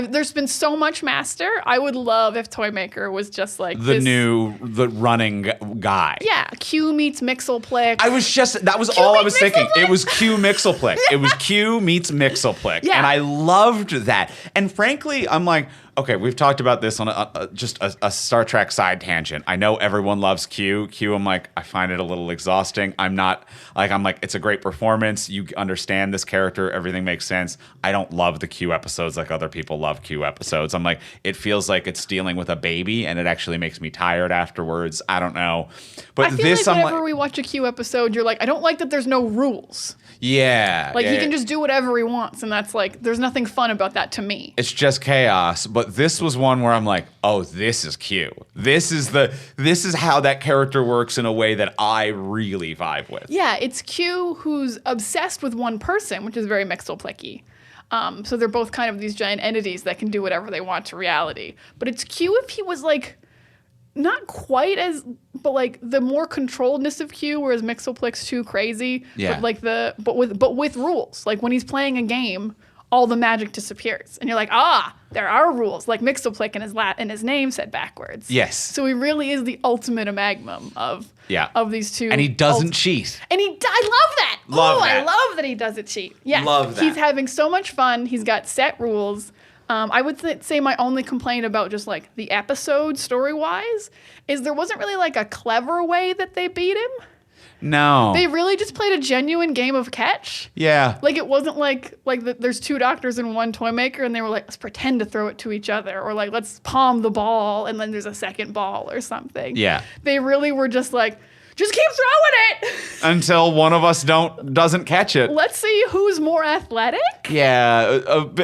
There's been so much Master. I would love if Toymaker was just like the running guy. Yeah, Q meets Mixelplick. That was all I was thinking. It was Q Mixelplick. It was Q meets Mixelplick. Yeah. And I loved that. And frankly, I'm like, okay, we've talked about this on just a Star Trek side tangent. I know everyone loves Q. I'm like, I find it a little exhausting. I'm like, it's a great performance. You understand this character. Everything makes sense. I don't love the Q episodes like other people love Q episodes. I'm like, it feels like it's dealing with a baby, and it actually makes me tired afterwards. I don't know. But I feel like whenever we watch a Q episode, you're like, I don't like that there's no rules. Yeah. Like, he can just do whatever he wants, and that's like, there's nothing fun about that to me. It's just chaos. But but this was one where I'm like, oh, this is Q. This is how that character works in a way that I really vibe with. Yeah, it's Q who's obsessed with one person, which is very Mxyzptlk-y. So they're both kind of these giant entities that can do whatever they want to reality. But it's Q if he was like not quite as, but like the more controlledness of Q, whereas Mxyzptlk's too crazy. Yeah. But like but with rules. Like when he's playing a game, all the magic disappears, and you're like, there are rules. Like Mxyzptlk in his name said backwards. Yes. So he really is the ultimate amalgam of these two. And he doesn't cheat. And I love that. I love that he doesn't cheat. Yes. Love that. He's having so much fun. He's got set rules. I would say my only complaint about just like the episode story-wise is there wasn't really like a clever way that they beat him. No. They really just played a genuine game of catch. Yeah. Like it wasn't like there's two doctors and one toy maker and they were like, let's pretend to throw it to each other, or like let's palm the ball and then there's a second ball or something. Yeah. They really were just like, just keep throwing it until one of us doesn't catch it. Let's see who's more athletic. Yeah,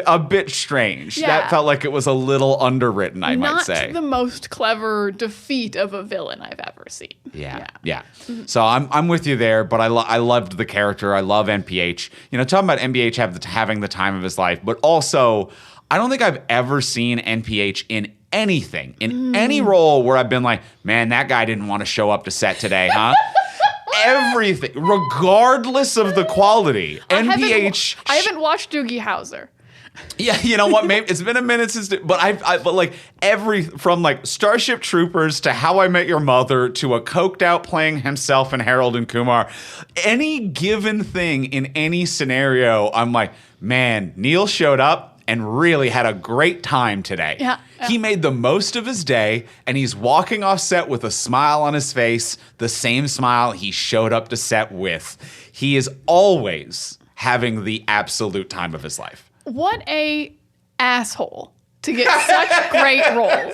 a bit strange. Yeah. That felt like it was a little underwritten, I might say. Not the most clever defeat of a villain I've ever seen. Yeah. So I'm with you there, but I loved the character. I love NPH. Talking about NPH having the time of his life, but also I don't think I've ever seen NPH in anything, in any role where I've been like, man, that guy didn't want to show up to set today, huh? Everything, regardless of the quality. NPH. I haven't watched Doogie Howser. Yeah, you know what? Maybe it's been a minute since, but like from like Starship Troopers to How I Met Your Mother to a coked out playing himself in Harold and Kumar, any given thing in any scenario, I'm like, man, Neil showed up and really had a great time today. Yeah. He made the most of his day, and he's walking off set with a smile on his face, the same smile he showed up to set with. He is always having the absolute time of his life. What a asshole to get such great roles.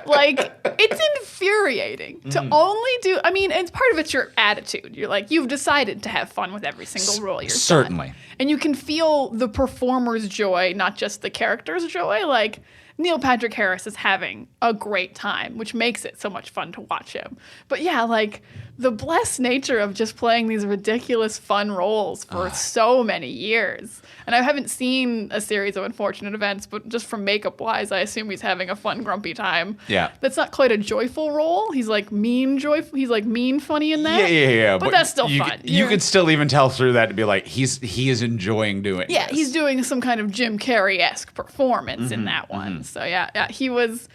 Like, it's infuriating to only do, and part of it's your attitude. You're like, you've decided to have fun with every single role you're Certainly. done. And you can feel the performer's joy, not just the character's joy. Like, Neil Patrick Harris is having a great time, which makes it so much fun to watch him. But yeah, like, the blessed nature of just playing these ridiculous fun roles for so many years. And I haven't seen a series of Unfortunate Events, but just from makeup wise, I assume he's having a fun, grumpy time. Yeah. That's not quite a joyful role. He's like mean joyful. He's like mean funny in that. Yeah. But that's still fun. You could still even tell through that to be like, he is enjoying doing Yeah, this. he's doing some kind of Jim Carrey-esque performance in that one. So yeah, he was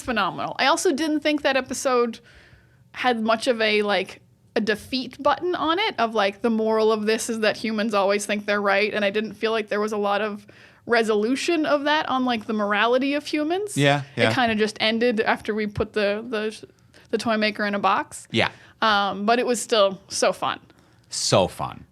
phenomenal. I also didn't think that episode had much of a defeat button on it of like the moral of this is that humans always think they're right, and I didn't feel like there was a lot of resolution of that on like the morality of humans. Yeah. It kind of just ended after we put the toy maker in a box. Yeah. But it was still so fun. So fun.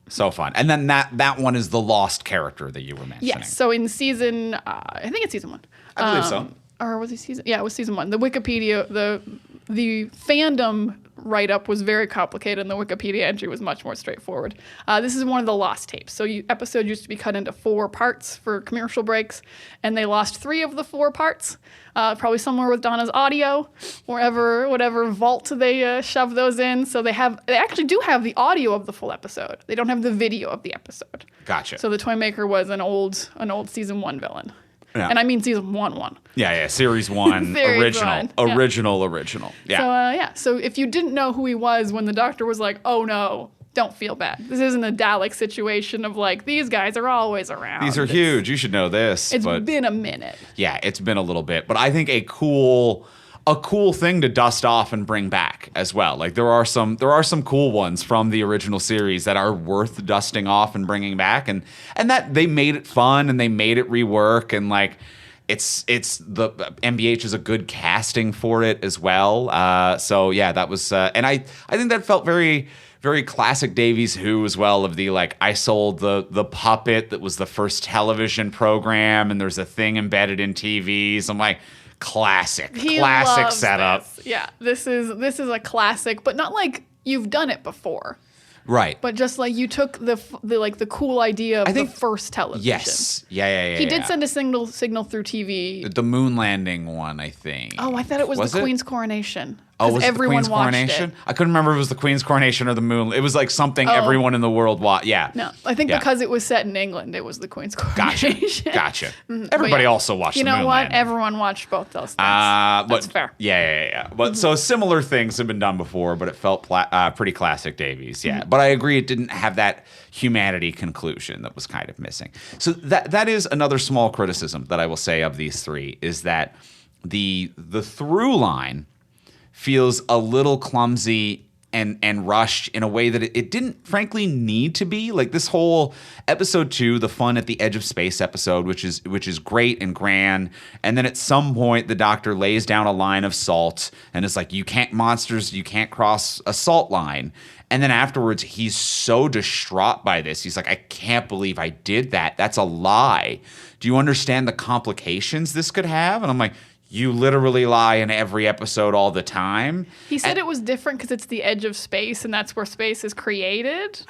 And then that one is the lost character that you were mentioning. Yes. So in season, I think it's season 1. I believe so. Or was it season? Yeah, it was season 1. The Wikipedia, the fandom write-up was very complicated, and the Wikipedia entry was much more straightforward. This is one of the lost tapes. So episode used to be cut into 4 parts for commercial breaks, and they lost 3 of the 4 parts. Probably somewhere with Donna's audio, whatever vault they shoved those in. So they actually do have the audio of the full episode. They don't have the video of the episode. Gotcha. So the toy maker was an old season 1 villain. Yeah. And I mean season 1. Yeah, series 1, Series original. one, Yeah. So if you didn't know who he was when the doctor was like, oh no, don't feel bad. This isn't a Dalek situation of like, these guys are always around. These are huge. You should know this. It's been a minute. Yeah, it's been a little bit. But I think a cool thing to dust off and bring back as well. Like there are some cool ones from the original series that are worth dusting off and bringing back, and that they made it fun and they made it rework, and like it's the MBH is a good casting for it as well. So yeah, that was and I think that felt very, very classic Davies Who as well, of the like, I sold the puppet that was the first television program, and there's a thing embedded in TVs. I'm like, classic setup. This. Yeah, this is a classic, but not like you've done it before. Right. But just like you took the cool idea of the first television. Yes. Yeah. He did send a signal through TV. The moon landing one, I think. Oh, I thought it was the Queen's coronation. Oh, was it the Queen's watched coronation? it. I couldn't remember if it was the Queen's coronation or the moon. It was like something everyone in the world watched. Yeah. No, I think because it was set in England, it was the Queen's coronation. Gotcha. Everybody also watched the moon You know what? landing. Everyone watched both those things. That's fair. Yeah. But so similar things have been done before, but it felt pretty classic Davies. Yeah. But I agree it didn't have that humanity conclusion that was kind of missing. So that is another small criticism that I will say of these three is that the through line feels a little clumsy and rushed in a way that it didn't frankly need to be. Like this whole episode 2, the fun at the edge of space episode, which is great and grand. And then at some point the Doctor lays down a line of salt and it's like, you can't cross a salt line. And then afterwards he's so distraught by this. He's like, I can't believe I did that. That's a lie. Do you understand the complications this could have? And I'm like, you literally lie in every episode all the time. He said it was different because it's the edge of space and that's where space is created.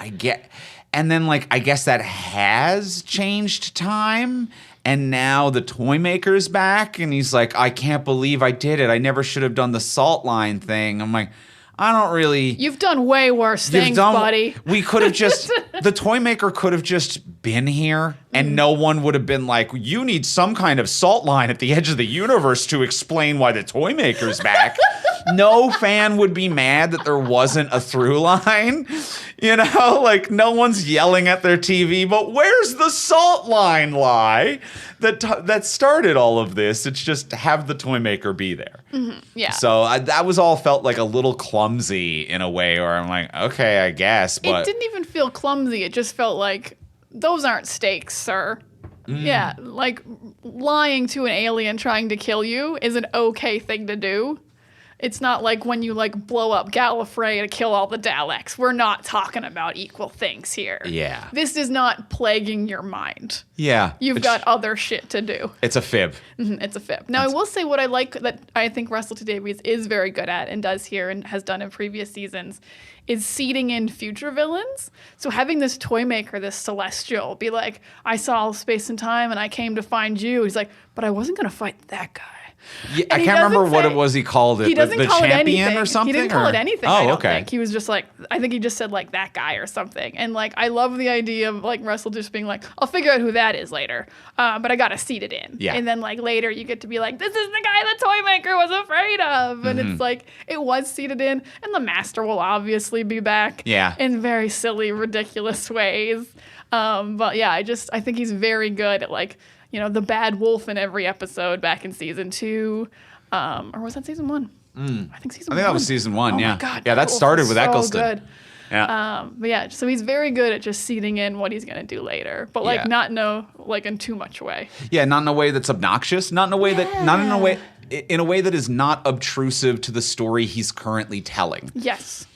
And then I guess that has changed time. And now the toy maker's back and he's like, I can't believe I did it. I never should have done the salt line thing. I'm like, I don't really. You've done way worse things, buddy. We could have just, the toy maker could have just been here and no one would have been like, you need some kind of salt line at the edge of the universe to explain why the toy maker's back. No fan would be mad that there wasn't a through line. You know, no one's yelling at their TV, but where's the salt line lie that started all of this? It's just have the toy maker be there. Mm-hmm. Yeah. So that was all felt like a little clumsy in a way where I'm like, okay, I guess. But it didn't even feel clumsy. It just felt like those aren't stakes, sir. Yeah, lying to an alien trying to kill you is an okay thing to do. It's not like when you blow up Gallifrey to kill all the Daleks. We're not talking about equal things here. Yeah. This is not plaguing your mind. Yeah. You've got other shit to do. It's a fib. Mm-hmm, it's a fib. Now, I will say what I like that I think Russell T Davies is very good at and does here and has done in previous seasons is seeding in future villains. So having this toy maker, this Celestial, be like, I saw space and time and I came to find you. He's like, but I wasn't going to fight that guy. Yeah, I can't remember what it was he called it. He doesn't the call champion it anything. or something? He didn't call it anything, Oh, I don't okay. think. He was just I think he just said that guy or something. And I love the idea of Russell just being like, I'll figure out who that is later. But I got to seed it in. Yeah. And then later you get to be like, this is the guy the toy maker was afraid of. And it's it was seeded in. And the master will obviously be back. Yeah. In very silly, ridiculous ways. But yeah, I think he's very good at the bad wolf in every episode back in season 2. Or was that season 1? I think season 1. that was season 1, yeah. Oh my God, yeah, that started with Eccleston. Good. Yeah. But yeah, so he's very good at just seeding in what he's going to do later, but not in too much way. Yeah, not in a way that's obnoxious, not in a way in a way that is not obtrusive to the story he's currently telling. Yes.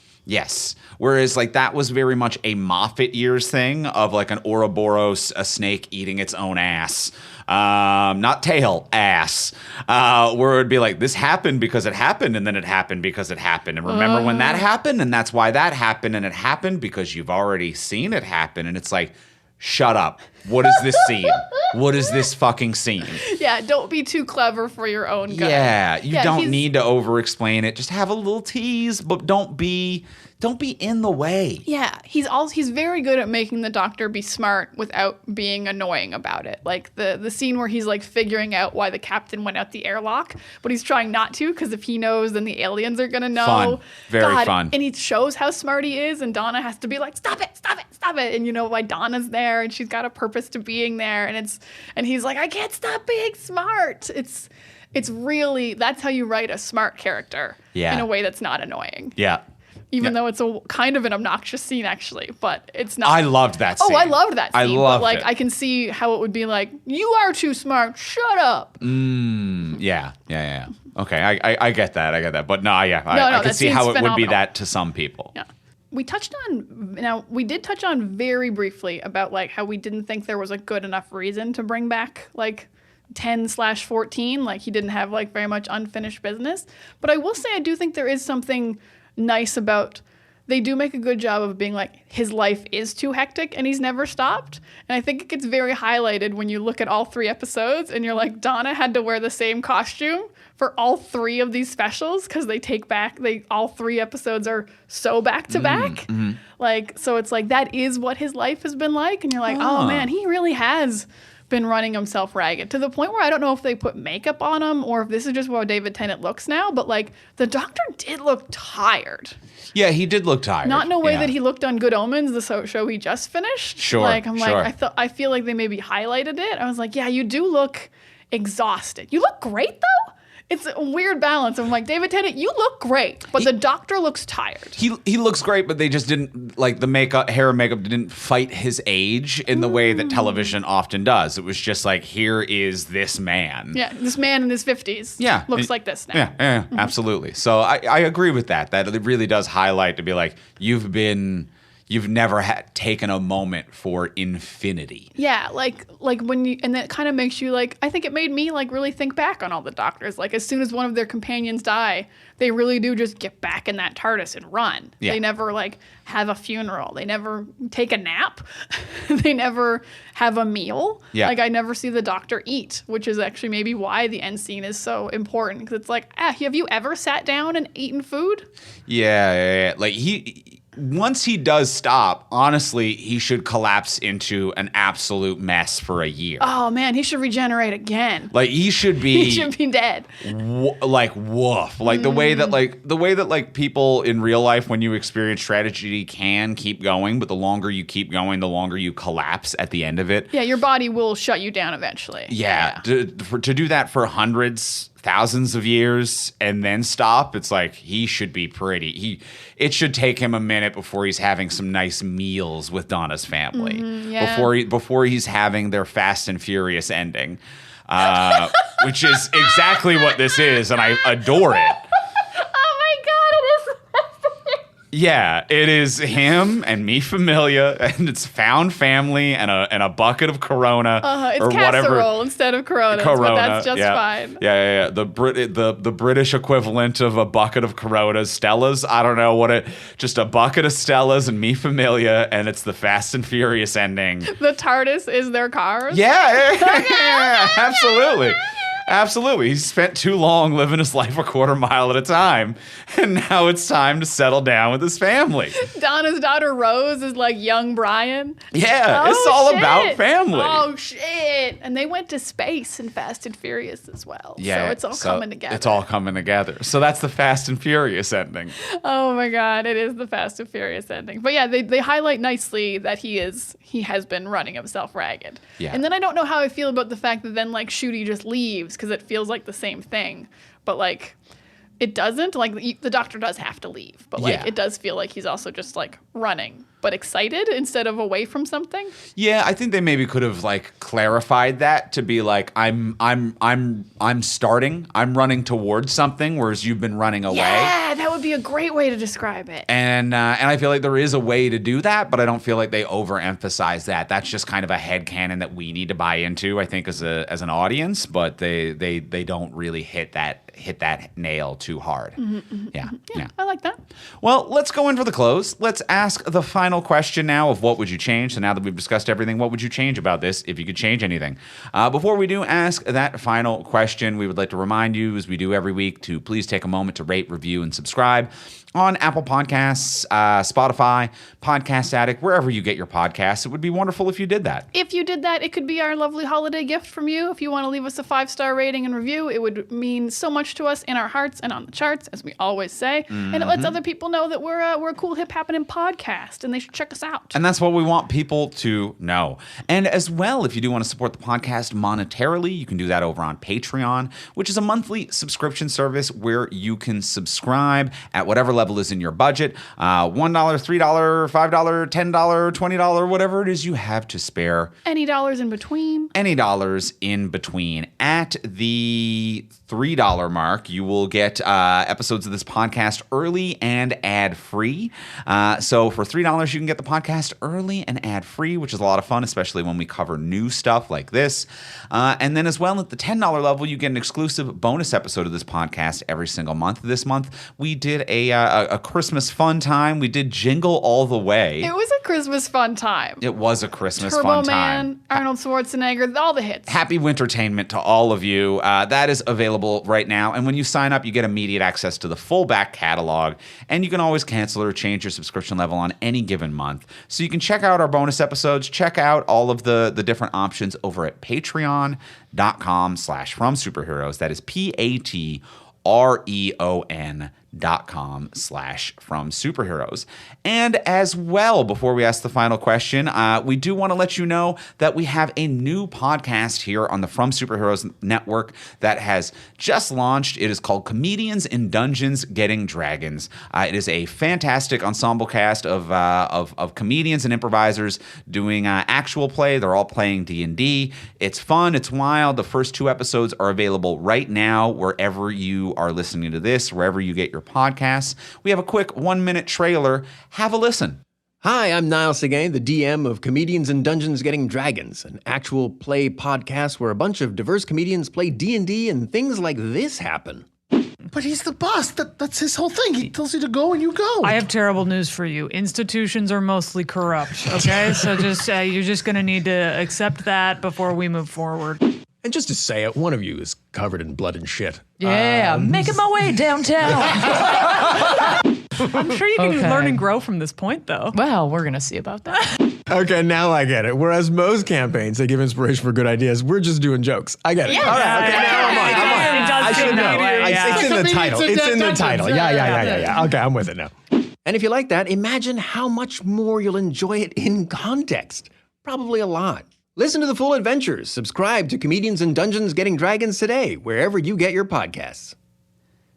Whereas that was very much a Moffat years thing of an Ouroboros, a snake eating its own ass. Not tail, ass. Where it would be this happened because it happened, and then it happened because it happened. And remember when that happened, and that's why that happened, and it happened because you've already seen it happen. And it's shut up. What is this scene? What is this fucking scene? Yeah, don't be too clever for your own good. Yeah, you don't need to over-explain it. Just have a little tease, but don't be in the way. Yeah, he's very good at making the Doctor be smart without being annoying about it. The scene where he's fun. figuring out why the captain went out the airlock, but he's trying not to because if he knows, then the aliens are gonna know. Fun, very fun. And he shows how smart he is, and Donna has to be like, stop it, and you know why Donna's there, and she's got a purpose to being there, and he's like, I can't stop being smart. It's really, that's how you write a smart character in a way that's not annoying. Yeah. Even though it's a kind of an obnoxious scene, actually, but it's not. I loved that scene. Oh, I loved that scene. I loved it. I can see how it would be you are too smart. Shut up. Yeah. Okay, I get that. But no, yeah, I can see how it would be that to some people. Yeah. We did touch on very briefly about how we didn't think there was a good enough reason to bring back 10/14. He didn't have very much unfinished business. But I will say I do think there is something nice about they do make a good job of being like, his life is too hectic and he's never stopped. And I think it gets very highlighted when you look at all 3 episodes and you're like, Donna had to wear the same costume for all 3 of these specials because all 3 episodes are so back to back. Like, so it's like, that is what his life has been like. And you're like, oh man, he really has been running himself ragged to the point where I don't know if they put makeup on him or if this is just how David Tennant looks now, but like the doctor did look tired. Yeah, he did look tired. Not in a way that he looked on Good Omens, the show he just finished. Sure. Like, I feel like they maybe highlighted it. I was like, yeah, you do look exhausted. You look great though. It's a weird balance. I'm like, David Tennant, you look great, but the doctor looks tired. He looks great, but they just didn't, like, the hair and makeup didn't fight his age in the way that television often does. It was just like, here is this man. Yeah, this man in his 50s. Yeah. Looks like this now. Yeah, absolutely. So I agree with that. That it really does highlight to be like, you've never taken a moment for infinity. Yeah, like when you, and that kind of makes you like, I think it made me like really think back on all the doctors. Like as soon as one of their companions die, they really do just get back in that TARDIS and run. Yeah. They never like have a funeral. They never take a nap. They never have a meal. Yeah. Like I never see the doctor eat, which is actually maybe why the end scene is so important. Because it's like, have you ever sat down and eaten food? Yeah. Like once he does stop, honestly, he should collapse into an absolute mess for a year. Oh man, he should regenerate again. Like he should be. He should be dead. Like woof. Like the way that people in real life, when you experience tragedy, can keep going, but the longer you keep going, the longer you collapse at the end of it. Yeah, your body will shut you down eventually. Yeah. To do that for thousands of years and then stop, it's like he should be it should take him a minute before he's having some nice meals with Donna's family. Before he's having their Fast and Furious ending, which is exactly what this is, and I adore it. Yeah, it is him and Mi Familia, and it's found family and a bucket of Corona it's or casserole whatever instead of Corona, but that's just fine. Yeah. The British equivalent of a bucket of Coronas, Stellas. I don't know just a bucket of Stellas and Mi Familia, and it's the Fast and Furious ending. The TARDIS is their cars. Yeah, absolutely. Absolutely. He spent too long living his life a quarter mile at a time, and now it's time to settle down with his family. Donna's daughter Rose is like young Brian. Yeah, it's all about family. Oh, shit. And they went to space in Fast and Furious as well. Yeah, so it's all coming together. It's all coming together. So that's the Fast and Furious ending. Oh, my God. It is the Fast and Furious ending. But yeah, they highlight nicely that he has been running himself ragged. Yeah. And then I don't know how I feel about the fact that then like Shooty just leaves because it feels like the same thing. But like it doesn't. Like the doctor does have to leave. But like it does feel like he's also just like running, but excited instead of away from something. Yeah, I think they maybe could have like clarified that to be like I'm running towards something, whereas you've been running away. Yeah, that would be a great way to describe it. And I feel like there is a way to do that, but I don't feel like they overemphasize that. That's just kind of a headcanon that we need to buy into, I think, as an audience, but they don't really hit that nail too hard. Yeah, I like that. Well, let's go in for the close. Let's ask the final question now of what would you change. So now that we've discussed everything, what would you change about this if you could change anything? Before we do ask that final question, we would like to remind you, as we do every week, to please take a moment to rate, review, and subscribe on Apple Podcasts, Spotify, Podcast Addict, wherever you get your podcasts. It would be wonderful if you did that. If you did that, it could be our lovely holiday gift from you. If you want to leave us a 5-star rating and review, it would mean so much to us in our hearts and on the charts, as we always say. And it lets other people know that we're a cool, hip happening podcast, and they should check us out. And that's what we want people to know. And as well, if you do want to support the podcast monetarily, you can do that over on Patreon, which is a monthly subscription service where you can subscribe at whatever level is in your budget. $1, $3, $5, $10, $20, whatever it is you have to spare. Any dollars in between. Any dollars in between. At the $3 mark, you will get episodes of this podcast early and ad-free. So for $3, $5, you can get the podcast early and ad-free, which is a lot of fun, especially when we cover new stuff like this. And then as well, at the $10 level, you get an exclusive bonus episode of this podcast every single month. This month, we did a Christmas fun time. We did Jingle All the Way. It was a Christmas fun time. It was a Christmas Turbo fun Man, time. Arnold Schwarzenegger, all the hits. Happy Wintertainment to all of you. That is available right now. And when you sign up, you get immediate access to the full back catalog. And you can always cancel or change your subscription level on any given month. So you can check out our bonus episodes, check out all of the different options over at patreon.com/fromsuperheroes. That is patreon.com/fromsuperheroes. And as well, before we ask the final question, we do want to let you know that we have a new podcast here on the From Superheroes Network that has just launched. It is called Comedians in Dungeons Getting Dragons. It is a fantastic ensemble cast of comedians and improvisers doing actual play. They're all playing D&D. It's fun. It's wild. The first 2 episodes are available right now wherever you are listening to this, wherever you get your podcasts. We have a quick 1-minute trailer. Have a listen. Hi, I'm Niall Seguin, the DM of Comedians in Dungeons Getting Dragons, an actual play podcast where a bunch of diverse comedians play D&D and things like this happen. But he's the boss. That's his whole thing. He tells you to go and you go. I have terrible news for you. Institutions are mostly corrupt, okay? So you're just going to need to accept that before we move forward. And just to say it, one of you is covered in blood and shit. Yeah, making my way downtown. I'm sure you can learn and grow from this point, though. Well, we're going to see about that. Okay, now I get it. Whereas most campaigns, they give inspiration for good ideas, we're just doing jokes. I get it. Yeah. All right, okay, now I'm on. I should know. It's in the title. It's in the title. Yeah. Okay, I'm with it now. And if you like that, imagine how much more you'll enjoy it in context. Probably a lot. Listen to the full adventures. Subscribe to Comedians in Dungeons Getting Dragons today, wherever you get your podcasts.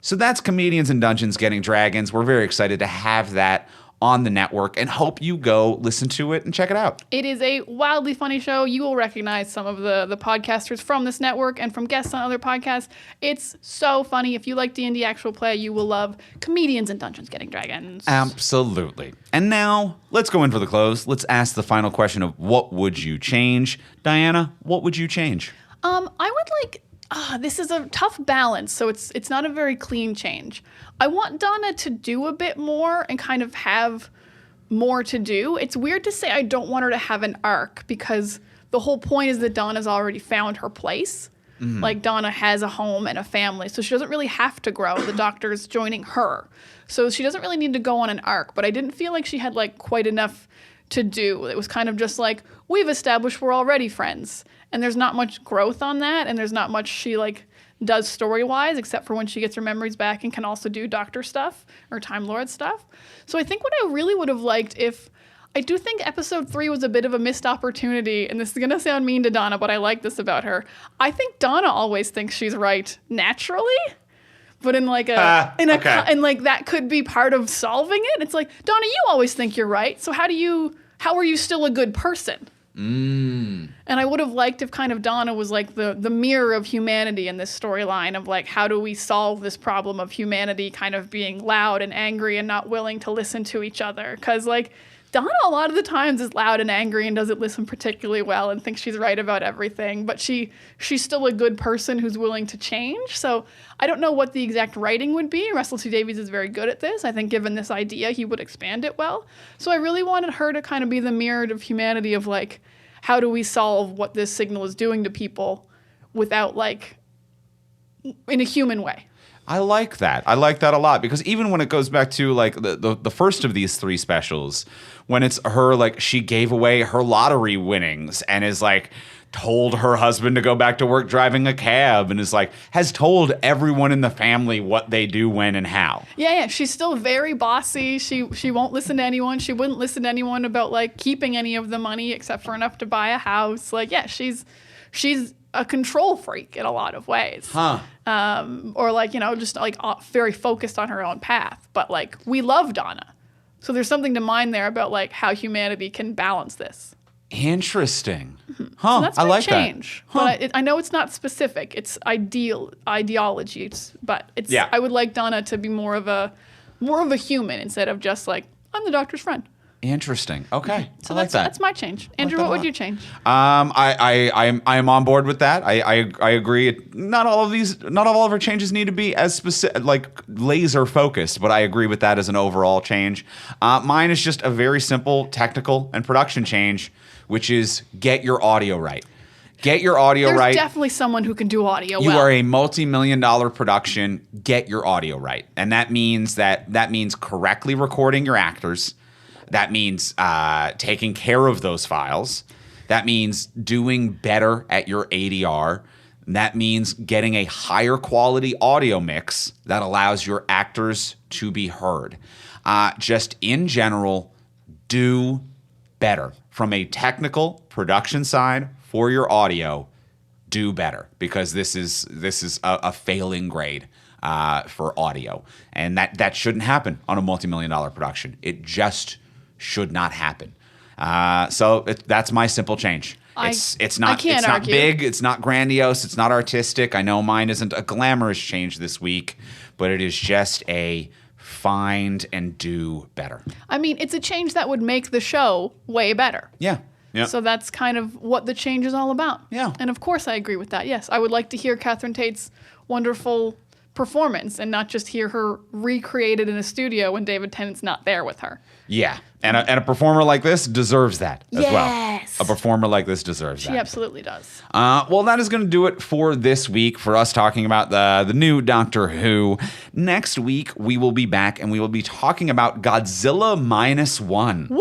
So that's Comedians in Dungeons Getting Dragons. We're very excited to have that on the network and hope you go listen to it and check it out. It is a wildly funny show. You will recognize some of the podcasters from this network and from guests on other podcasts. It's so funny. If you like D&D actual play, you will love Comedians in Dungeons Getting Dragons. Absolutely. And now, let's go in for the close. Let's ask the final question of what would you change? Diana, what would you change? I would like... this is a tough balance, so it's not a very clean change. I want Donna to do a bit more and kind of have more to do. It's weird to say I don't want her to have an arc because the whole point is that Donna's already found her place. Mm-hmm. Like, Donna has a home and a family, so she doesn't really have to grow. The doctor's joining her. So she doesn't really need to go on an arc, but I didn't feel like she had, like, quite enough to do. It was kind of just like, we've established we're already friends. And there's not much growth on that, and there's not much she, like, does story-wise, except for when she gets her memories back and can also do doctor stuff or Time Lord stuff. So I think what I really would have liked if... I do think episode 3 was a bit of a missed opportunity, and this is going to sound mean to Donna, but I like this about her. I think Donna always thinks she's right naturally, but in like and like that could be part of solving it. It's like, Donna, you always think you're right, so how are you still a good person? And I would have liked if kind of Donna was like the mirror of humanity in this storyline of like, how do we solve this problem of humanity kind of being loud and angry and not willing to listen to each other? Because like Donna a lot of the times is loud and angry and doesn't listen particularly well and thinks she's right about everything, but she's still a good person who's willing to change. So I don't know what the exact writing would be. Russell T Davies is very good at this. I think given this idea, he would expand it well. So I really wanted her to kind of be the mirror of humanity of like, how do we solve what this signal is doing to people without like, in a human way. I like that. I like that a lot because even when it goes back to like the first of these 3 specials, when it's her, like she gave away her lottery winnings and is like told her husband to go back to work driving a cab and is like has told everyone in the family what they do, when, and how. Yeah. She's still very bossy. She won't listen to anyone. She wouldn't listen to anyone about like keeping any of the money except for enough to buy a house. Like, yeah, she's a control freak in a lot of ways. Or like, just like very focused on her own path. But like, we love Donna. So there's something to mind there about like how humanity can balance this. Interesting. So that's my I like change. That. But I know it's not specific. It's ideology. I would like Donna to be more of a human instead of just like, I'm the doctor's friend. Interesting. Okay. So I like that's my change. Andrew, that what a would lot. you change? I am on board with that. I agree. Not all of our changes need to be as specific, like laser focused, but I agree with that as an overall change. Mine is just a very simple technical and production change, which is get your audio right. Get your audio There's right. definitely someone who can do audio You well. are a multi-million-dollar production. Get your audio right, and that means correctly recording your actors. That means taking care of those files. That means doing better at your ADR. That means getting a higher quality audio mix that allows your actors to be heard. Just in general, do better. From a technical production side for your audio, do better, because this is a failing grade for audio. And that shouldn't happen on a multi-million-dollar production. It just should not happen. So that's my simple change. It's not big, it's not grandiose, it's not artistic. I know mine isn't a glamorous change this week, but it is just a find and do better. I mean, it's a change that would make the show way better. Yeah. Yeah. So that's kind of what the change is all about. Yeah. And of course I agree with that. Yes, I would like to hear Catherine Tate's wonderful performance and not just hear her recreated in a studio when David Tennant's not there with her. Yeah. And a performer like this deserves that as well. Yes. A performer like this deserves that. She absolutely does. Well, that is going to do it for this week for us talking about the new Doctor Who. Next week, we will be back and we will be talking about Godzilla -1. Woo!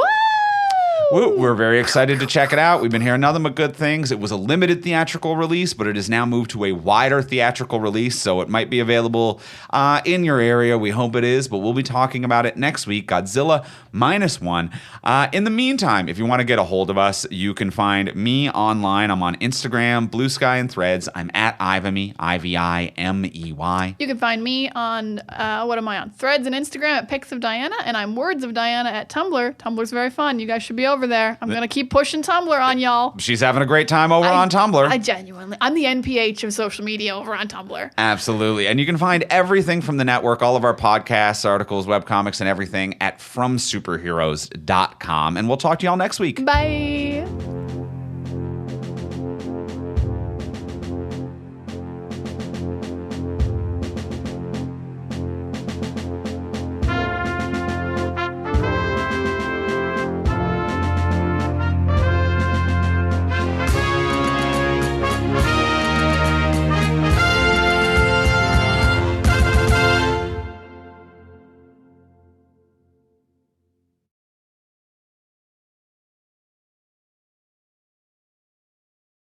Woo, we're very excited to check it out. We've been hearing nothing but good things. It was a limited theatrical release, but it is now moved to a wider theatrical release, so it might be available in your area. We hope it is, but we'll be talking about it next week, Godzilla -1. In the meantime, if you want to get a hold of us, you can find me online. I'm on Instagram, Blue Sky, and Threads. I'm at Ivamey, Ivimey. You can find me on, what am I on? Threads and Instagram at Pics of Diana, and I'm Words of Diana at Tumblr. Tumblr's very fun. You guys should be over there. I'm going to keep pushing Tumblr on y'all. She's having a great time over on Tumblr. I genuinely, I'm the NPH of social media over on Tumblr. Absolutely. And you can find everything from the network, all of our podcasts, articles, webcomics, and everything at FromSuperheroes.com. And we'll talk to y'all next week. Bye.